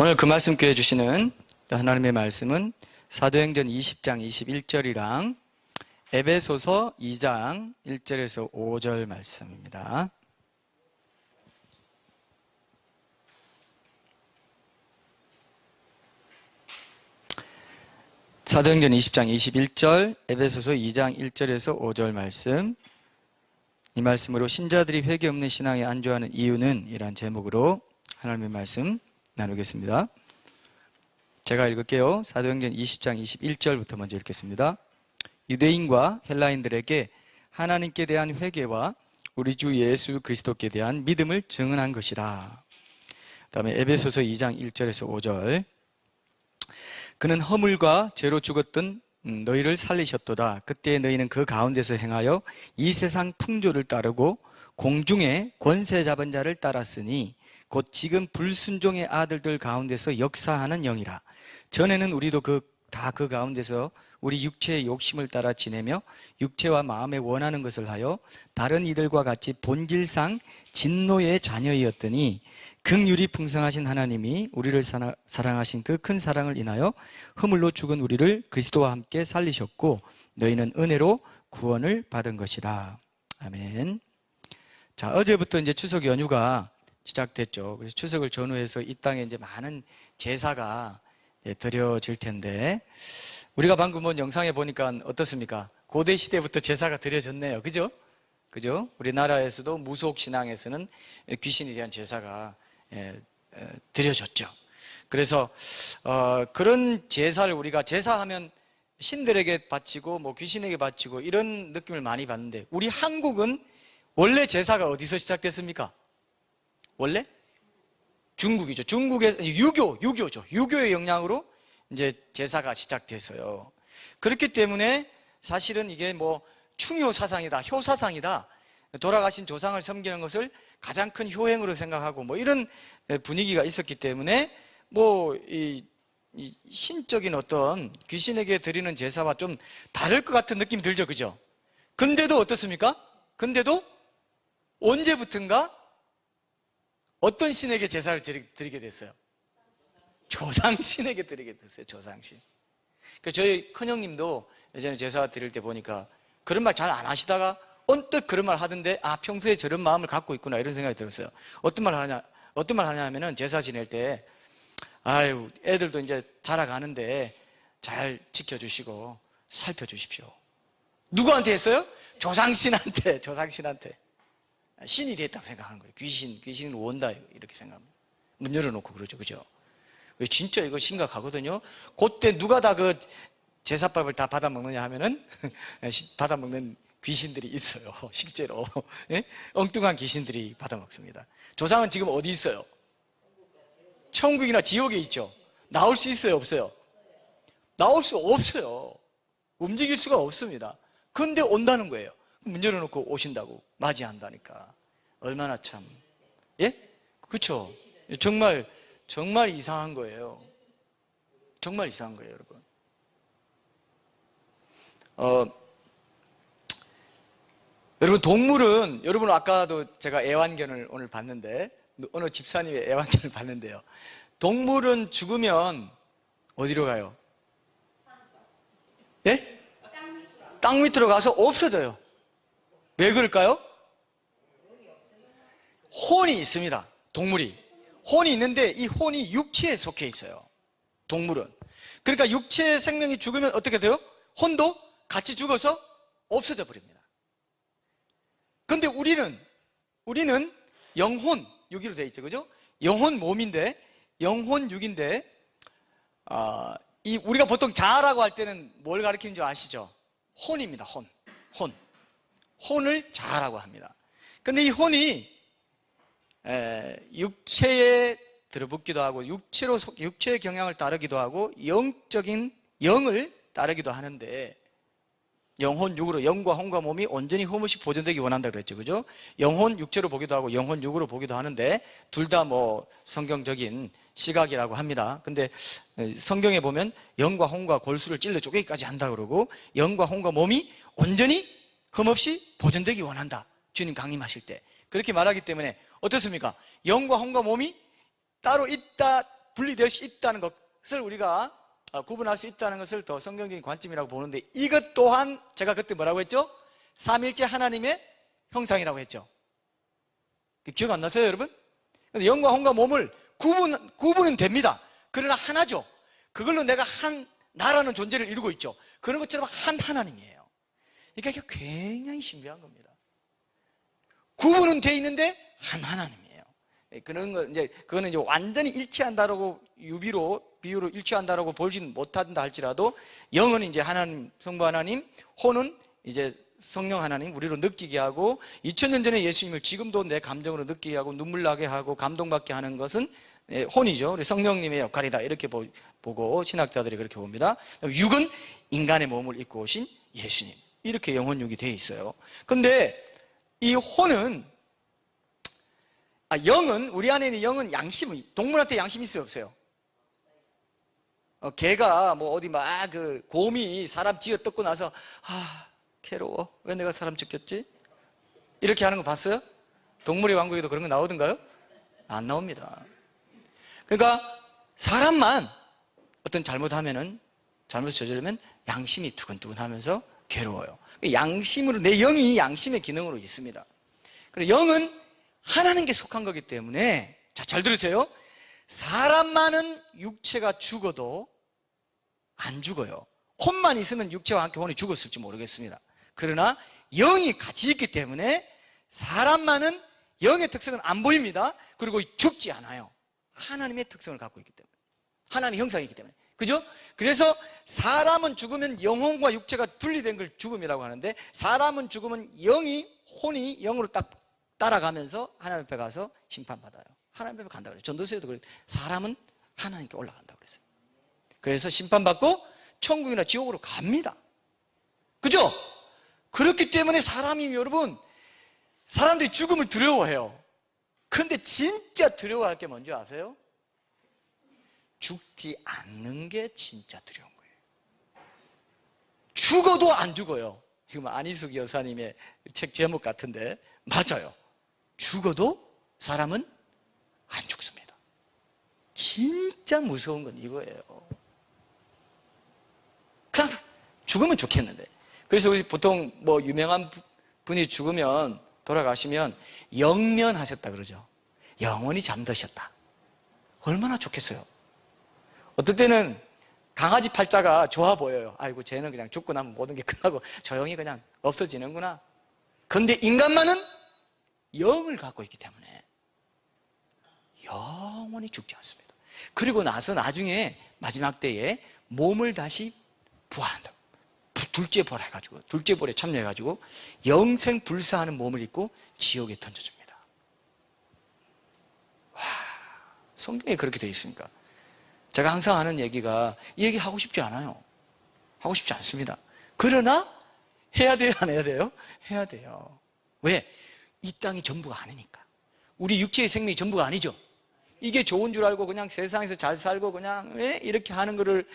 오늘 그 말씀께 해주시는 하나님의 말씀은 사도행전 20장 21절이랑 에베소서 2장 1절에서 5절 말씀입니다. 사도행전 20장 21절, 에베소서 2장 1절에서 5절 말씀. 이 말씀으로 신자들이 회개 없는 신앙에 안주하는 이유는 이란 제목으로 하나님의 말씀 나누겠습니다. 제가 읽을게요. 사도행전 20장 21절부터 먼저 읽겠습니다. 유대인과 헬라인들에게 하나님께 대한 회개와 우리 주 예수 그리스도께 대한 믿음을 증언한 것이라. 그 다음에 에베소서 2장 1절에서 5절. 그는 허물과 죄로 죽었던 너희를 살리셨도다. 그때 너희는 그 가운데서 행하여 이 세상 풍조를 따르고 공중의 권세 잡은 자를 따랐으니 곧 지금 불순종의 아들들 가운데서 역사하는 영이라. 전에는 우리도 다 그 가운데서 우리 육체의 욕심을 따라 지내며 육체와 마음에 원하는 것을 하여 다른 이들과 같이 본질상 진노의 자녀이었더니 긍휼이 풍성하신 하나님이 우리를 사랑하신 그 큰 사랑을 인하여 허물로 죽은 우리를 그리스도와 함께 살리셨고 너희는 은혜로 구원을 받은 것이라. 아멘. 자, 어제부터 이제 추석 연휴가 시작됐죠. 그래서 추석을 전후해서 이 땅에 이제 많은 제사가 드려질 텐데, 우리가 방금 본 영상에 보니까 어떻습니까? 고대 시대부터 제사가 드려졌네요. 그죠? 그죠? 우리나라에서도 무속신앙에서는 귀신에 대한 제사가 드려졌죠. 그래서 그런 제사를 우리가 제사하면 신들에게 바치고 뭐 귀신에게 바치고 이런 느낌을 많이 받는데, 우리 한국은 원래 제사가 어디서 시작됐습니까? 원래 중국이죠. 중국에서 유교죠. 유교의 영향으로 이제 제사가 시작돼서요. 그렇기 때문에 사실은 이게 뭐 충효 사상이다, 효 사상이다, 돌아가신 조상을 섬기는 것을 가장 큰 효행으로 생각하고 뭐 이런 분위기가 있었기 때문에 뭐 이 신적인 어떤 귀신에게 드리는 제사와 좀 다를 것 같은 느낌이 들죠, 그죠? 근데도 어떻습니까? 근데도 언제부턴가 어떤 신에게 제사를 드리게 됐어요? 조상신에게 드리게 됐어요. 조상신. 저희 큰형님도 예전에 제사 드릴 때 보니까 그런 말 잘 안 하시다가 언뜻 그런 말 하던데, 아, 평소에 저런 마음을 갖고 있구나, 이런 생각이 들었어요. 어떤 말 하냐면은 제사 지낼 때, 아유, 애들도 이제 자라가는데 잘 지켜주시고 살펴주십시오. 누구한테 했어요? 조상신한테. 신이 이랬다고 생각하는 거예요. 귀신은 온다, 이렇게 생각합니다. 문 열어놓고 그러죠, 그죠? 진짜 이거 심각하거든요. 그때 누가 다 그 제사밥을 다 받아먹느냐 하면은 받아먹는 귀신들이 있어요, 실제로. 예? 엉뚱한 귀신들이 받아먹습니다. 조상은 지금 어디 있어요? 천국이나 지옥에 있죠. 나올 수 있어요, 없어요? 나올 수 없어요. 움직일 수가 없습니다. 근데 온다는 거예요. 문 열어놓고 오신다고, 맞이한다니까. 얼마나 참, 예? 그렇죠? 정말 이상한 거예요. 정말 이상한 거예요, 여러분. 여러분, 동물은, 여러분 아까도 제가 애완견을 오늘 봤는데, 어느 집사님의 애완견을 봤는데요. 동물은 죽으면 어디로 가요? 예? 땅 밑으로 가서 없어져요. 왜 그럴까요? 혼이 있습니다. 동물이 혼이 있는데, 이 혼이 육체에 속해 있어요, 동물은. 그러니까 육체의 생명이 죽으면 어떻게 돼요? 혼도 같이 죽어서 없어져 버립니다. 근데 우리는 영혼 육으로 되어 있죠, 그죠? 영혼 몸인데, 영혼 육인데, 우리가 보통 자아라고 할 때는 뭘 가리키는 줄 아시죠? 혼입니다. 혼을 자아라고 합니다. 근데 이 혼이 육체에 들어붙기도 하고, 육체의 경향을 따르기도 하고, 영적인 영을 따르기도 하는데, 영혼 육으로, 영과 혼과 몸이 온전히 흠없이 보존되기 원한다 그랬죠, 그죠? 영혼 육체로 보기도 하고 영혼 육으로 보기도 하는데, 둘 다 뭐 성경적인 시각이라고 합니다. 근데 성경에 보면 영과 혼과 골수를 찔러 쪼개기까지 한다 그러고, 영과 혼과 몸이 온전히 흠없이 보존되기 원한다, 주님 강림하실 때. 그렇게 말하기 때문에 어떻습니까? 영과 혼과 몸이 따로 있다, 분리될 수 있다는 것을 우리가 구분할 수 있다는 것을 더 성경적인 관점이라고 보는데, 이것 또한 제가 그때 뭐라고 했죠? 삼일째 하나님의 형상이라고 했죠. 기억 안 나세요, 여러분? 영과 혼과 몸을 구분은 됩니다. 그러나 하나죠. 그걸로 내가 한 나라는 존재를 이루고 있죠. 그런 것처럼 한 하나님이에요. 그러니까 이게 굉장히 신비한 겁니다. 구분은 돼 있는데 한 하나님이에요. 그런 거 그거는 이제 완전히 일치한다라고 비유로 일치한다라고 보지는 못한다 할지라도, 영은 이제 하나님, 성부 하나님, 혼은 이제 성령 하나님, 우리로 느끼게 하고, 2000년 전에 예수님을 지금도 내 감정으로 느끼게 하고 눈물 나게 하고 감동받게 하는 것은 혼이죠. 우리 성령님의 역할이다, 이렇게 보고 신학자들이 그렇게 봅니다. 육은 인간의 몸을 입고 오신 예수님, 이렇게 영혼육이 되어 있어요. 근데 이 혼은, 영은, 우리 안에 있는 영은 동물한테 양심이 있어요, 없어요? 개가 뭐 어디 막 곰이 사람 쥐어 뜯고 나서 괴로워, 왜 내가 사람 죽였지? 이렇게 하는 거 봤어요? 동물의 왕국에도 그런 거 나오던가요? 안 나옵니다. 그러니까 사람만 어떤 잘못을 저지르면 양심이 두근두근하면서 괴로워요. 양심으로, 내 영이 양심의 기능으로 있습니다. 그리고 영은 하나님께 속한 거기 때문에, 잘 들으세요. 사람만은 육체가 죽어도 안 죽어요. 혼만 있으면 육체와 함께 혼이 죽었을지 모르겠습니다. 그러나 영이 같이 있기 때문에 사람만은 영의 특성은 안 보입니다. 그리고 죽지 않아요. 하나님의 특성을 갖고 있기 때문에, 하나님의 형상이기 때문에. 그죠? 그래서 사람은 죽으면 영혼과 육체가 분리된 걸 죽음이라고 하는데, 사람은 죽으면 혼이 영으로 딱 따라가면서 하나님 앞에 가서 심판받아요. 하나님 앞에 간다고 그래요. 전도서에도 그래요. 사람은 하나님께 올라간다고 그랬어요. 그래서 심판받고 천국이나 지옥으로 갑니다. 그죠? 그렇기 때문에 여러분, 사람들이 죽음을 두려워해요. 근데 진짜 두려워할 게 뭔지 아세요? 죽지 않는 게 진짜 두려운 거예요. 죽어도 안 죽어요. 이거 안희숙 여사님의 책 제목 같은데 맞아요. 죽어도 사람은 안 죽습니다. 진짜 무서운 건 이거예요. 그냥 죽으면 좋겠는데. 그래서 우리 보통 뭐 유명한 분이 죽으면, 돌아가시면 영면하셨다 그러죠. 영원히 잠드셨다. 얼마나 좋겠어요. 어떨 때는 강아지 팔자가 좋아 보여요. 아이고, 쟤는 그냥 죽고 나면 모든 게 끝나고 조용히 그냥 없어지는구나. 그런데 인간만은 영을 갖고 있기 때문에 영원히 죽지 않습니다. 그리고 나서 나중에 마지막 때에 몸을 다시 부활한다. 둘째 볼에 참여해가지고 영생 불사하는 몸을 입고 지옥에 던져줍니다. 와, 성경에 그렇게 되어 있습니까? 제가 항상 하는 얘기가, 이 얘기 하고 싶지 않아요. 하고 싶지 않습니다. 그러나 해야 돼요, 안 해야 돼요? 해야 돼요. 왜? 이 땅이 전부가 아니니까. 우리 육체의 생명이 전부가 아니죠. 이게 좋은 줄 알고 그냥 세상에서 잘 살고 그냥 이렇게 하는 거를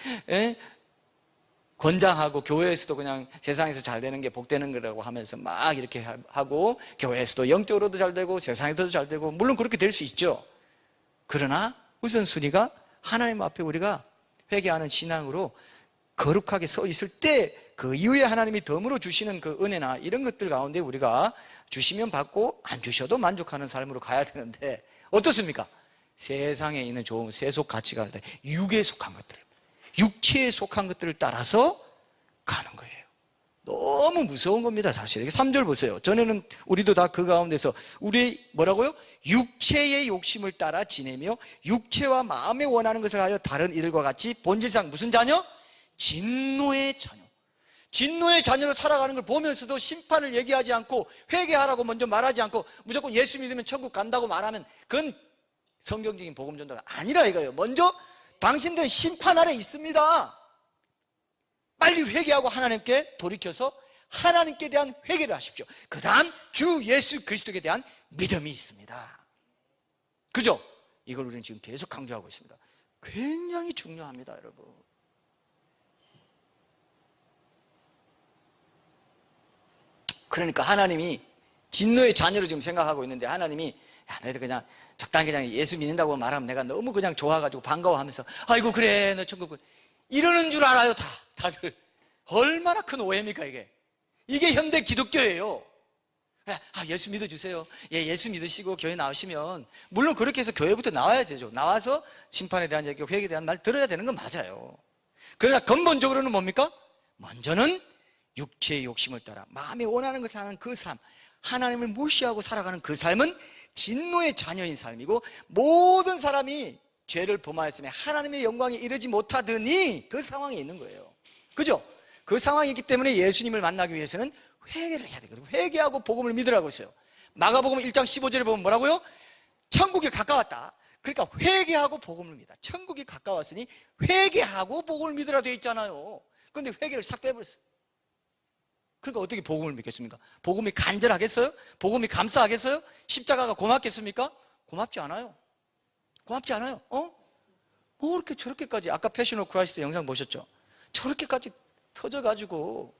권장하고, 교회에서도 그냥 세상에서 잘 되는 게 복되는 거라고 하면서 막 이렇게 하고, 교회에서도 영적으로도 잘 되고 세상에서도 잘 되고, 물론 그렇게 될 수 있죠. 그러나 우선순위가 하나님 앞에 우리가 회개하는 신앙으로 거룩하게 서 있을 때, 그 이후에 하나님이 덤으로 주시는 그 은혜나 이런 것들 가운데 우리가 주시면 받고 안 주셔도 만족하는 삶으로 가야 되는데, 어떻습니까? 세상에 있는 좋은 세속 가치가 육에 속한 것들, 육체에 속한 것들을 따라서 가는 거예요. 너무 무서운 겁니다, 사실. 3절 보세요. 전에는 우리도 다 그 가운데서 우리 뭐라고요? 육체의 욕심을 따라 지내며 육체와 마음에 원하는 것을 하여 다른 이들과 같이 본질상 무슨 자녀? 진노의 자녀. 진노의 자녀로 살아가는 걸 보면서도 심판을 얘기하지 않고, 회개하라고 먼저 말하지 않고 무조건 예수 믿으면 천국 간다고 말하면, 그건 성경적인 복음 전도가 아니라 이거예요. 먼저 당신들은 심판 아래 있습니다. 빨리 회개하고 하나님께 돌이켜서 하나님께 대한 회개를 하십시오. 그 다음 주 예수 그리스도에 대한 믿음이 있습니다. 그죠? 이걸 우리는 지금 계속 강조하고 있습니다. 굉장히 중요합니다, 여러분. 그러니까 하나님이 진노의 자녀로 지금 생각하고 있는데, 하나님이 야, 너희들 그냥 적당히 그냥 예수 믿는다고 말하면 내가 너무 그냥 좋아가지고 반가워하면서 아이고 그래 너 천국 이러는 줄 알아요. 다들 얼마나 큰 오해입니까 이게. 이게 현대 기독교예요. 예수 믿어주세요. 예, 예수 믿으시고 교회 나오시면 물론 그렇게 해서 교회부터 나와야 되죠. 나와서 심판에 대한 얘기, 회개에 대한 말 들어야 되는 건 맞아요. 그러나 근본적으로는 뭡니까? 먼저는 육체의 욕심을 따라 마음이 원하는 것을 하는 그 삶, 하나님을 무시하고 살아가는 그 삶은 진노의 자녀인 삶이고, 모든 사람이 죄를 범하였으며 하나님의 영광에 이르지 못하더니 그 상황에 있는 거예요. 그죠? 그 상황이 있기 때문에 예수님을 만나기 위해서는 회개를 해야 되거든요. 회개하고 복음을 믿으라고 했어요. 마가복음 1장 15절에 보면 뭐라고요? 천국이 가까웠다. 그러니까 회개하고 복음을 믿어. 천국이 가까웠으니 회개하고 복음을 믿으라 되어 있잖아요. 그런데 회개를 싹 빼버렸어요. 그러니까 어떻게 복음을 믿겠습니까? 복음이 간절하겠어요? 복음이 감사하겠어요? 십자가가 고맙겠습니까? 고맙지 않아요. 고맙지 않아요. 뭐 이렇게 저렇게까지, 아까 패션 오브 크라이스트 영상 보셨죠? 저렇게까지 터져가지고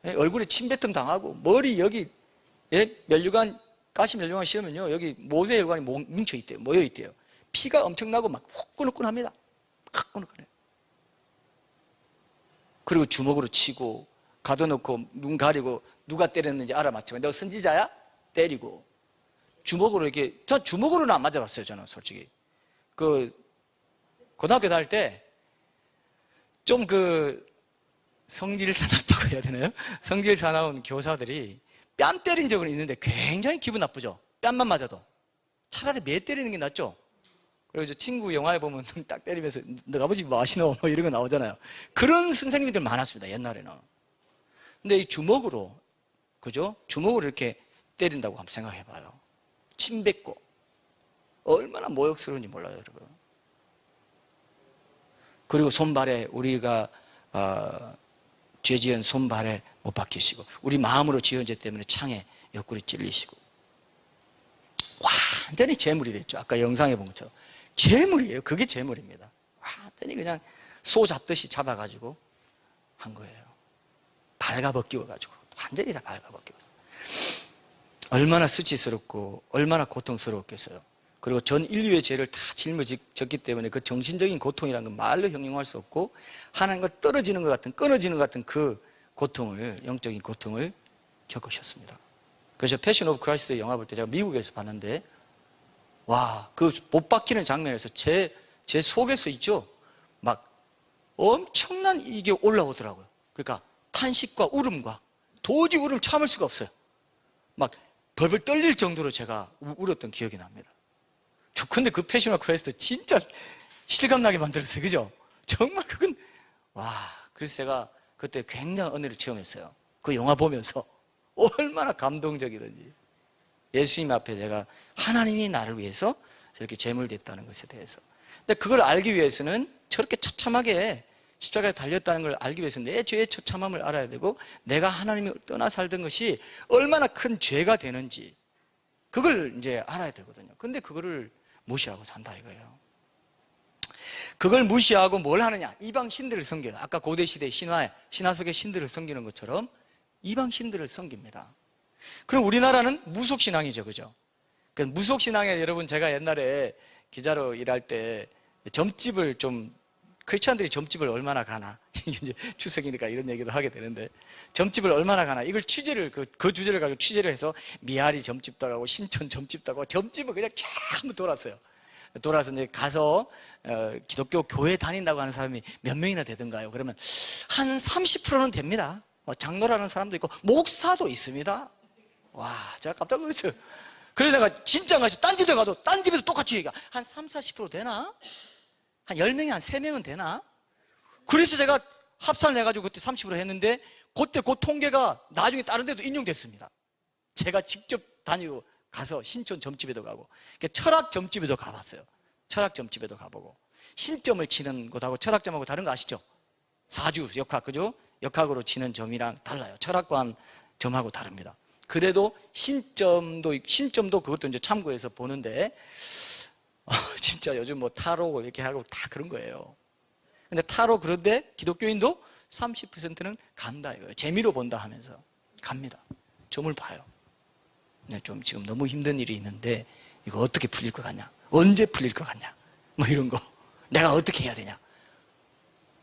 얼굴에 침뱉음 당하고 머리 여기 면류관, 가시 면류관 씌우면요 여기 모세 혈관이 뭉쳐있대요. 모여있대요. 피가 엄청나고 막 후끈후끈합니다. 후끈후끈해요. 그리고 주먹으로 치고 가둬놓고 눈 가리고 누가 때렸는지 알아맞히고, 너 선지자야? 때리고 주먹으로 이렇게. 저 주먹으로는 안 맞아봤어요. 저는 솔직히 고등학교 다닐 때 좀 성질 사납다고 해야 되나요? 성질 사나운 교사들이 뺨 때린 적은 있는데 굉장히 기분 나쁘죠. 뺨만 맞아도. 차라리 매 때리는 게 낫죠. 그리고 친구 영화에 보면 딱 때리면서 너 아버지 뭐 하시노? 뭐 이런 거 나오잖아요. 그런 선생님들 많았습니다, 옛날에는. 근데 이 주먹으로, 그죠? 주먹으로 이렇게 때린다고 한번 생각해 봐요. 침 뱉고. 얼마나 모욕스러운지 몰라요, 여러분. 그리고 손발에 우리가 죄 지은 손발에 못 박히시고, 우리 마음으로 지은 죄 때문에 창에 옆구리 찔리시고, 완전히 재물이 됐죠. 아까 영상에 본 것처럼 재물이에요. 그게 재물입니다. 완전히 그냥 소 잡듯이 잡아가지고 한 거예요. 발가벗기워가지고 완전히 다 발가벗기워서. 얼마나 수치스럽고 얼마나 고통스러웠겠어요. 그리고 전 인류의 죄를 다 짊어졌기 때문에 그 정신적인 고통이라는 건 말로 형용할 수 없고, 하나님과 떨어지는 것 같은, 끊어지는 것 같은 그 고통을, 영적인 고통을 겪으셨습니다. 그래서 패션 오브 크라이스트 영화 볼 때 제가 미국에서 봤는데, 와, 그 못 박히는 장면에서 제 속에서 있죠, 막 엄청난 이게 올라오더라고요. 그러니까 탄식과 울음과 도저히 울음 참을 수가 없어요. 막 벌벌 떨릴 정도로 제가 울었던 기억이 납니다. 근데 그 패션 오브 크라이스트 진짜 실감나게 만들었어요. 그죠? 정말 그건, 그래서 제가 그때 굉장한 은혜를 체험했어요. 그 영화 보면서. 얼마나 감동적이든지. 예수님 앞에 제가 하나님이 나를 위해서 저렇게 제물됐다는 것에 대해서. 근데 그걸 알기 위해서는 저렇게 처참하게 십자가에 달렸다는 걸 알기 위해서 내 죄의 처참함을 알아야 되고, 내가 하나님을 떠나 살던 것이 얼마나 큰 죄가 되는지 그걸 이제 알아야 되거든요. 근데 그거를 무시하고 산다 이거예요. 그걸 무시하고 뭘 하느냐? 이방 신들을 섬겨요. 아까 고대시대 신화 속의 신들을 섬기는 것처럼 이방 신들을 섬깁니다. 그럼 우리나라는 무속신앙이죠, 그죠? 무속신앙에, 여러분, 제가 옛날에 기자로 일할 때 점집을 좀, 크리스찬들이 점집을 얼마나 가나, 이제 추석이니까 이런 얘기도 하게 되는데, 점집을 얼마나 가나, 이걸 취재를, 그 주제를 가지고 취재를 해서 미아리 점집도 가고 신천 점집도 가고 점집을 그냥 쫙 한번 돌아서 이제 가서 기독교 교회 다닌다고 하는 사람이 몇 명이나 되던가요? 그러면 한 30%는 됩니다. 장로라는 사람도 있고 목사도 있습니다. 와, 제가 깜짝 놀랐어요. 그래서 내가 진짜 가서 딴 집에 가도 딴 집에도 똑같이 얘기가 한 30-40% 되나? 한 10명에 한 3명은 되나? 그래서 제가 합산을 해가지고 그때 30% 했는데, 그때 그 통계가 나중에 다른 데도 인용됐습니다. 제가 직접 다니고 가서 신촌 점집에도 가고, 철학 점집에도 가봤어요. 철학 점집에도 가보고. 신점을 치는 곳하고 철학점하고 다른 거 아시죠? 사주 역학, 그죠? 역학으로 치는 점이랑 달라요. 철학관 점하고 다릅니다. 그래도 신점도 그것도 이제 참고해서 보는데, 진짜 요즘 뭐 타로 이렇게 하고 다 그런 거예요. 근데 타로, 그런데 기독교인도 30%는 간다 이거예요. 재미로 본다 하면서 갑니다. 점을 봐요. 네, 좀 지금 너무 힘든 일이 있는데 이거 어떻게 풀릴 것 같냐? 언제 풀릴 것 같냐? 뭐 이런 거. 내가 어떻게 해야 되냐?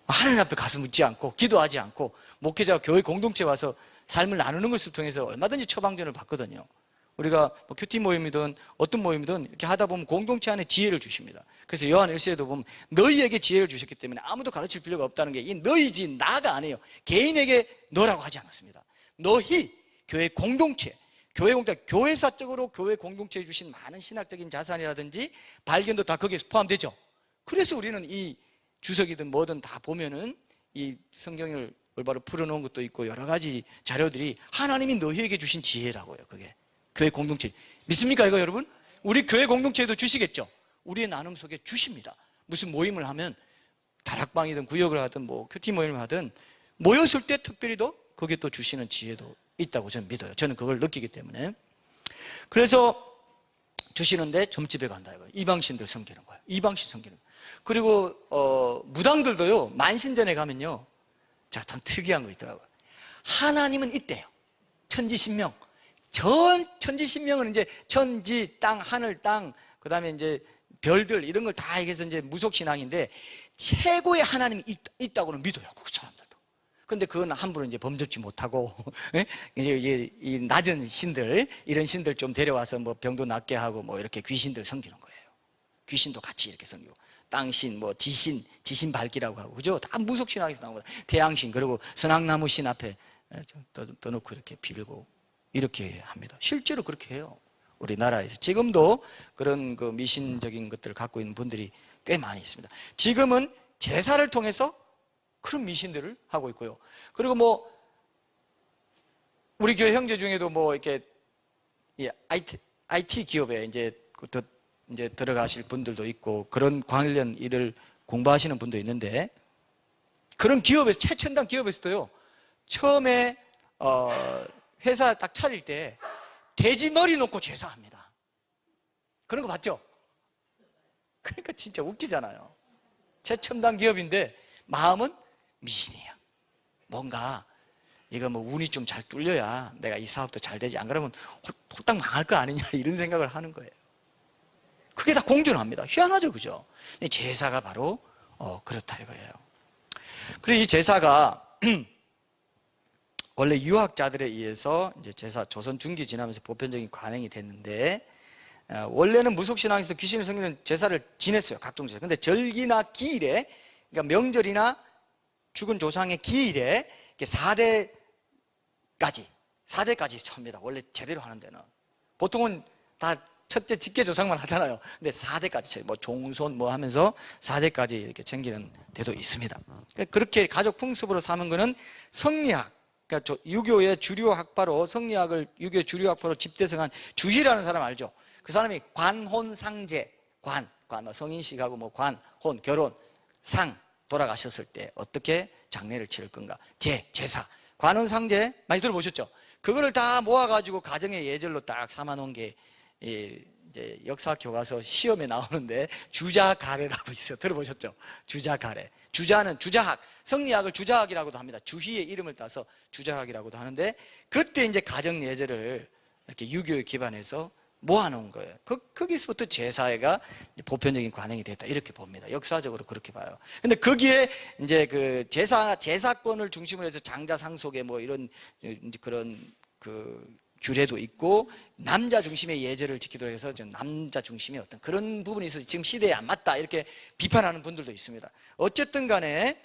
하나님 앞에 가서 묻지 않고 기도하지 않고 목회자가 교회 공동체에 와서 삶을 나누는 것을 통해서 얼마든지 처방전을 받거든요. 우리가 뭐 큐티 모임이든 어떤 모임이든 이렇게 하다 보면 공동체 안에 지혜를 주십니다. 그래서 요한 1서에도 보면 너희에게 지혜를 주셨기 때문에 아무도 가르칠 필요가 없다는 게 이 너희지 나가 아니에요. 개인에게 너라고 하지 않았습니다. 너희 교회 공동체, 교회사적으로 교회 공동체에 주신 많은 신학적인 자산이라든지 발견도 다 거기에 포함되죠. 그래서 우리는 이 주석이든 뭐든 다 보면은 이 성경을 올바로 풀어놓은 것도 있고 여러 가지 자료들이 하나님이 너희에게 주신 지혜라고요. 그게 교회 공동체 믿습니까 이거 여러분? 우리 교회 공동체에도 주시겠죠. 우리의 나눔 속에 주십니다. 무슨 모임을 하면 다락방이든 구역을 하든 뭐 큐티 모임을 하든 모였을 때 특별히 더 거기에 또 주시는 지혜도 있다고 저는 믿어요. 저는 그걸 느끼기 때문에. 그래서 주시는데 점집에 간다 이거예요. 이방신들 섬기는 거예요. 이방신 섬기는 거예요. 그리고 무당들도요 만신전에 가면요 자, 참 특이한 거 있더라고요. 하나님은 있대요. 천지신명. 천지신명은 이제 천지, 땅, 하늘, 땅, 그 다음에 이제 별들 이런 걸 다 해서 이제 무속신앙인데 최고의 하나님이 있다고는 믿어요. 그 사람들도. 근데 그건 함부로 이제 범접지 못하고 이제 이 낮은 신들 이런 신들 좀 데려와서 뭐 병도 낫게 하고 뭐 이렇게 귀신들 섬기는 거예요. 귀신도 같이 이렇게 섬기고 땅신, 뭐 지신 밝기라고 하고 그죠? 다 무속신앙에서 나온 거다. 태양신 그리고 선악나무신 앞에 떠놓고 이렇게 빌고 이렇게 합니다. 실제로 그렇게 해요. 우리나라에서 지금도 그런 그 미신적인 것들을 갖고 있는 분들이 꽤 많이 있습니다. 지금은 제사를 통해서 그런 미신들을 하고 있고요. 그리고 뭐 우리 교회 형제 중에도 뭐 이렇게 IT 기업에 이제 들어가실 분들도 있고 그런 관련 일을 공부하시는 분도 있는데 그런 기업에서 최첨단 기업에서도요 처음에 회사 딱 차릴 때 돼지 머리 놓고 제사합니다. 그런 거 봤죠? 그러니까 진짜 웃기잖아요. 최첨단 기업인데 마음은 미신이에요. 뭔가 이거 뭐 운이 좀 잘 뚫려야 내가 이 사업도 잘 되지 안 그러면 홀딱 망할 거 아니냐 이런 생각을 하는 거예요. 그게 다 공존합니다. 희한하죠, 그죠? 제사가 바로 그렇다 이거예요. 그리고 이 제사가 원래 유학자들에 의해서 이제 제사 조선 중기 지나면서 보편적인 관행이 됐는데 원래는 무속신앙에서 귀신을 섬기는 제사를 지냈어요. 각종 제사. 근데 절기나 기일에 그러니까 명절이나 죽은 조상의 기일에 4대까지 찹니다. 원래 제대로 하는 데는 보통은 다 첫째 직계조상만 하잖아요. 근데 4대까지 쳐요. 뭐 종손 뭐 하면서 4대까지 이렇게 챙기는 데도 있습니다. 그렇게 가족 풍습으로 삼은 거는 성리학, 그러니까 유교의 주류 학파로 성리학을 유교의 주류 학파로 집대성한 주희라는 사람 알죠? 그 사람이 관혼상제, 성인식하고 뭐 관혼 결혼 상 돌아가셨을 때 어떻게 장례를 치를 건가? 제사 관혼상제 많이 들어보셨죠? 그거를 다 모아가지고 가정의 예절로 딱 삼아놓은 게 이제 역사 교과서 시험에 나오는데 주자가래라고 있어요. 들어보셨죠? 주자가래. 주자는 주자학, 성리학을 주자학이라고도 합니다. 주희의 이름을 따서 주자학이라고도 하는데 그때 이제 가정 예절을 이렇게 유교에 기반해서 모아놓은 거예요. 거기서부터 제사가 보편적인 관행이 됐다 이렇게 봅니다. 역사적으로 그렇게 봐요. 근데 거기에 이제 그 제사권을 중심으로 해서 장자상속에 뭐 이런 그런 그 규례도 있고 남자 중심의 예절을 지키도록 해서 좀 남자 중심의 어떤 그런 부분이 있어서 지금 시대에 안 맞다 이렇게 비판하는 분들도 있습니다. 어쨌든 간에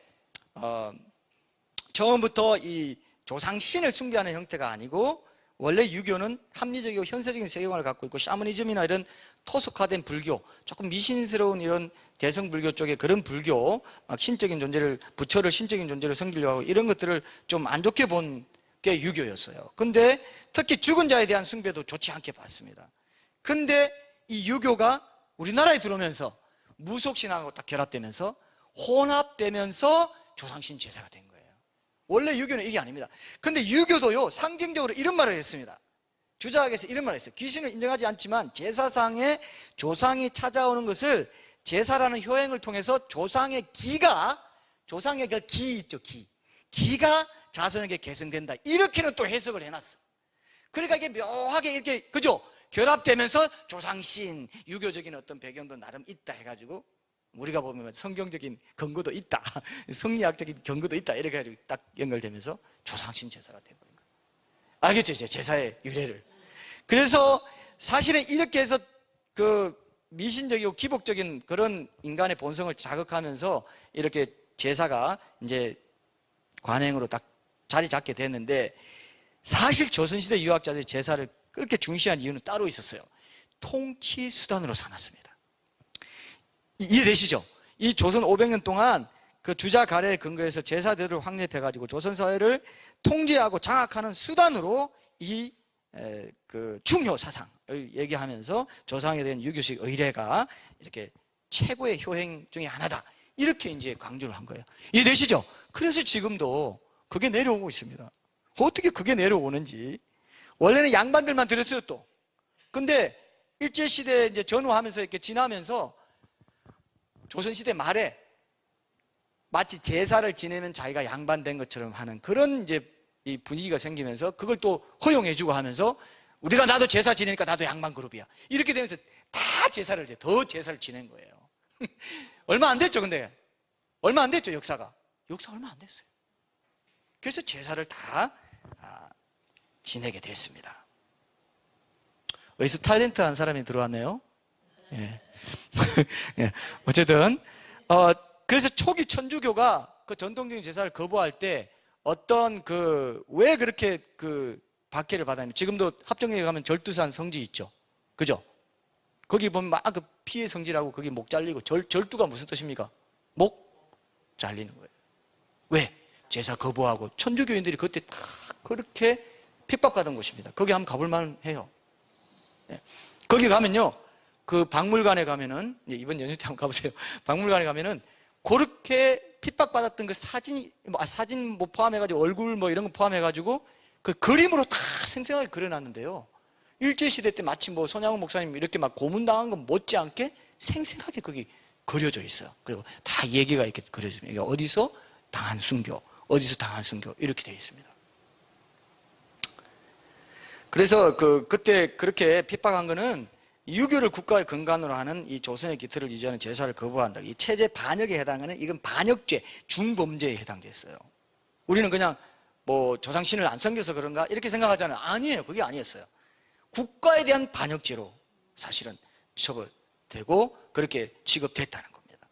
처음부터 이 조상신을 숭배하는 형태가 아니고 원래 유교는 합리적이고 현세적인 세계관을 갖고 있고 샤머니즘이나 이런 토속화된 불교, 조금 미신스러운 이런 대성불교 쪽의 그런 불교, 막 신적인 존재를 부처를 신적인 존재로 섬기려고 하고 이런 것들을 좀 안 좋게 본 게 유교였어요. 근데 특히 죽은 자에 대한 숭배도 좋지 않게 봤습니다. 근데 이 유교가 우리나라에 들어오면서 무속신앙하고 딱 결합되면서 혼합되면서 조상신 제사가 된 거예요. 원래 유교는 이게 아닙니다. 근데 유교도요 상징적으로 이런 말을 했습니다. 주자학에서 이런 말을 했어요. 귀신을 인정하지 않지만 제사상에 조상이 찾아오는 것을 제사라는 효행을 통해서 조상의 그 기 있죠, 기가 자손에게 계승된다. 이렇게는 또 해석을 해놨어. 그러니까 이게 묘하게 이렇게, 그죠? 결합되면서 조상신, 유교적인 어떤 배경도 나름 있다 해가지고, 우리가 보면 성경적인 근거도 있다, 성리학적인 근거도 있다, 이렇게 해가지고 딱 연결되면서 조상신 제사가 되어버린 거예요. 알겠죠? 이제 제사의 유래를. 그래서 사실은 이렇게 해서 그 미신적이고 기복적인 그런 인간의 본성을 자극하면서 이렇게 제사가 이제 관행으로 딱 자리 잡게 됐는데, 사실 조선시대 유학자들이 제사를 그렇게 중시한 이유는 따로 있었어요. 통치 수단으로 삼았습니다. 이해되시죠? 이 조선 500년 동안 그 주자 가래에 근거해서 제사들을 확립해가지고 조선 사회를 통제하고 장악하는 수단으로 이 그 중효 사상을 얘기하면서 조상에 대한 유교식 의례가 이렇게 최고의 효행 중에 하나다, 이렇게 이제 강조를 한 거예요. 이해되시죠? 그래서 지금도 그게 내려오고 있습니다. 어떻게 그게 내려오는지. 원래는 양반들만 들었어요, 또. 근데 일제시대 이제 전후하면서 이렇게 지나면서 조선시대 말에 마치 제사를 지내면 자기가 양반 된 것처럼 하는 그런 이제 이 분위기가 생기면서 그걸 또 허용해주고 하면서, 우리가 나도 제사 지내니까 나도 양반 그룹이야, 이렇게 되면서 다 제사를 더 제사를 지낸 거예요. 얼마 안 됐죠. 근데 얼마 안 됐죠. 역사 얼마 안 됐어요. 그래서 제사를 다 지내게 됐습니다. 어디서 탤런트한 사람이 들어왔네요. 예. 예. 어쨌든 그래서 초기 천주교가 그 전통적인 제사를 거부할 때 어떤 왜 그렇게 박해를 받았냐면, 지금도 합정역에 가면 절두산 성지 있죠, 그죠? 거기 보면 막 그 피의 성지라고, 거기 목 잘리고, 절두가 무슨 뜻입니까? 목 잘리는 거예요. 왜? 제사 거부하고 천주교인들이 그때 다 그렇게 핍박받은 곳입니다. 거기 한번 가볼 만해요. 네. 거기 가면요, 그 박물관에 가면은, 이번 연휴 때 한번 가보세요. 박물관에 가면은 그렇게 핍박받았던 그 사진 뭐 포함해가지고, 얼굴 뭐 이런 거 포함해가지고 그 그림으로 다 생생하게 그려놨는데요, 일제시대 때 마치 뭐 손양훈 목사님 이렇게 막 고문당한 건 못지않게 생생하게 거기 그려져 있어요. 그리고 다 얘기가 이렇게 그려집니다. 이게 어디서 당한 순교, 어디서 당한 순교, 이렇게 되어 있습니다. 그래서 그때 그렇게 핍박한 거는 유교를 국가의 근간으로 하는 이 조선의 기틀을 유지하는 제사를 거부한다, 이 체제 반역에 해당하는, 이건 반역죄, 중범죄에 해당됐어요. 우리는 그냥 뭐 조상신을 안 섬겨서 그런가 이렇게 생각하잖아요. 아니에요. 그게 아니었어요. 국가에 대한 반역죄로 사실은 처벌되고 그렇게 취급됐다는 겁니다.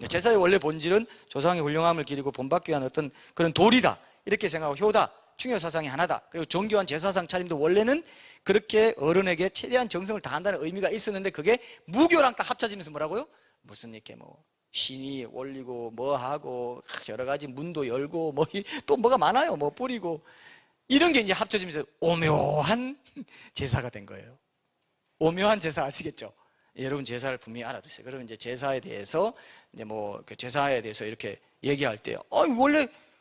제사의 원래 본질은 조상의 훌륭함을 기리고 본받기 위한 어떤 그런 도리다, 이렇게 생각하고, 효다, 중요 사상이 하나다. 그리고 정교한 제사상 차림도 원래는 그렇게 어른에게 최대한 정성을 다한다는 의미가 있었는데, 그게 무교랑 딱 합쳐지면서 뭐라고요? 무슨 이렇게 뭐 신이 올리고 뭐 하고 여러 가지 문도 열고 뭐 또 뭐가 많아요. 뭐 뿌리고 이런 게 이제 합쳐지면서 오묘한 제사가 된 거예요. 오묘한 제사 아시겠죠? 여러분 제사를 분명히 알아두세요. 그러면 이제 제사에 대해서 이제 뭐 제사에 대해서 이렇게 얘기할 때,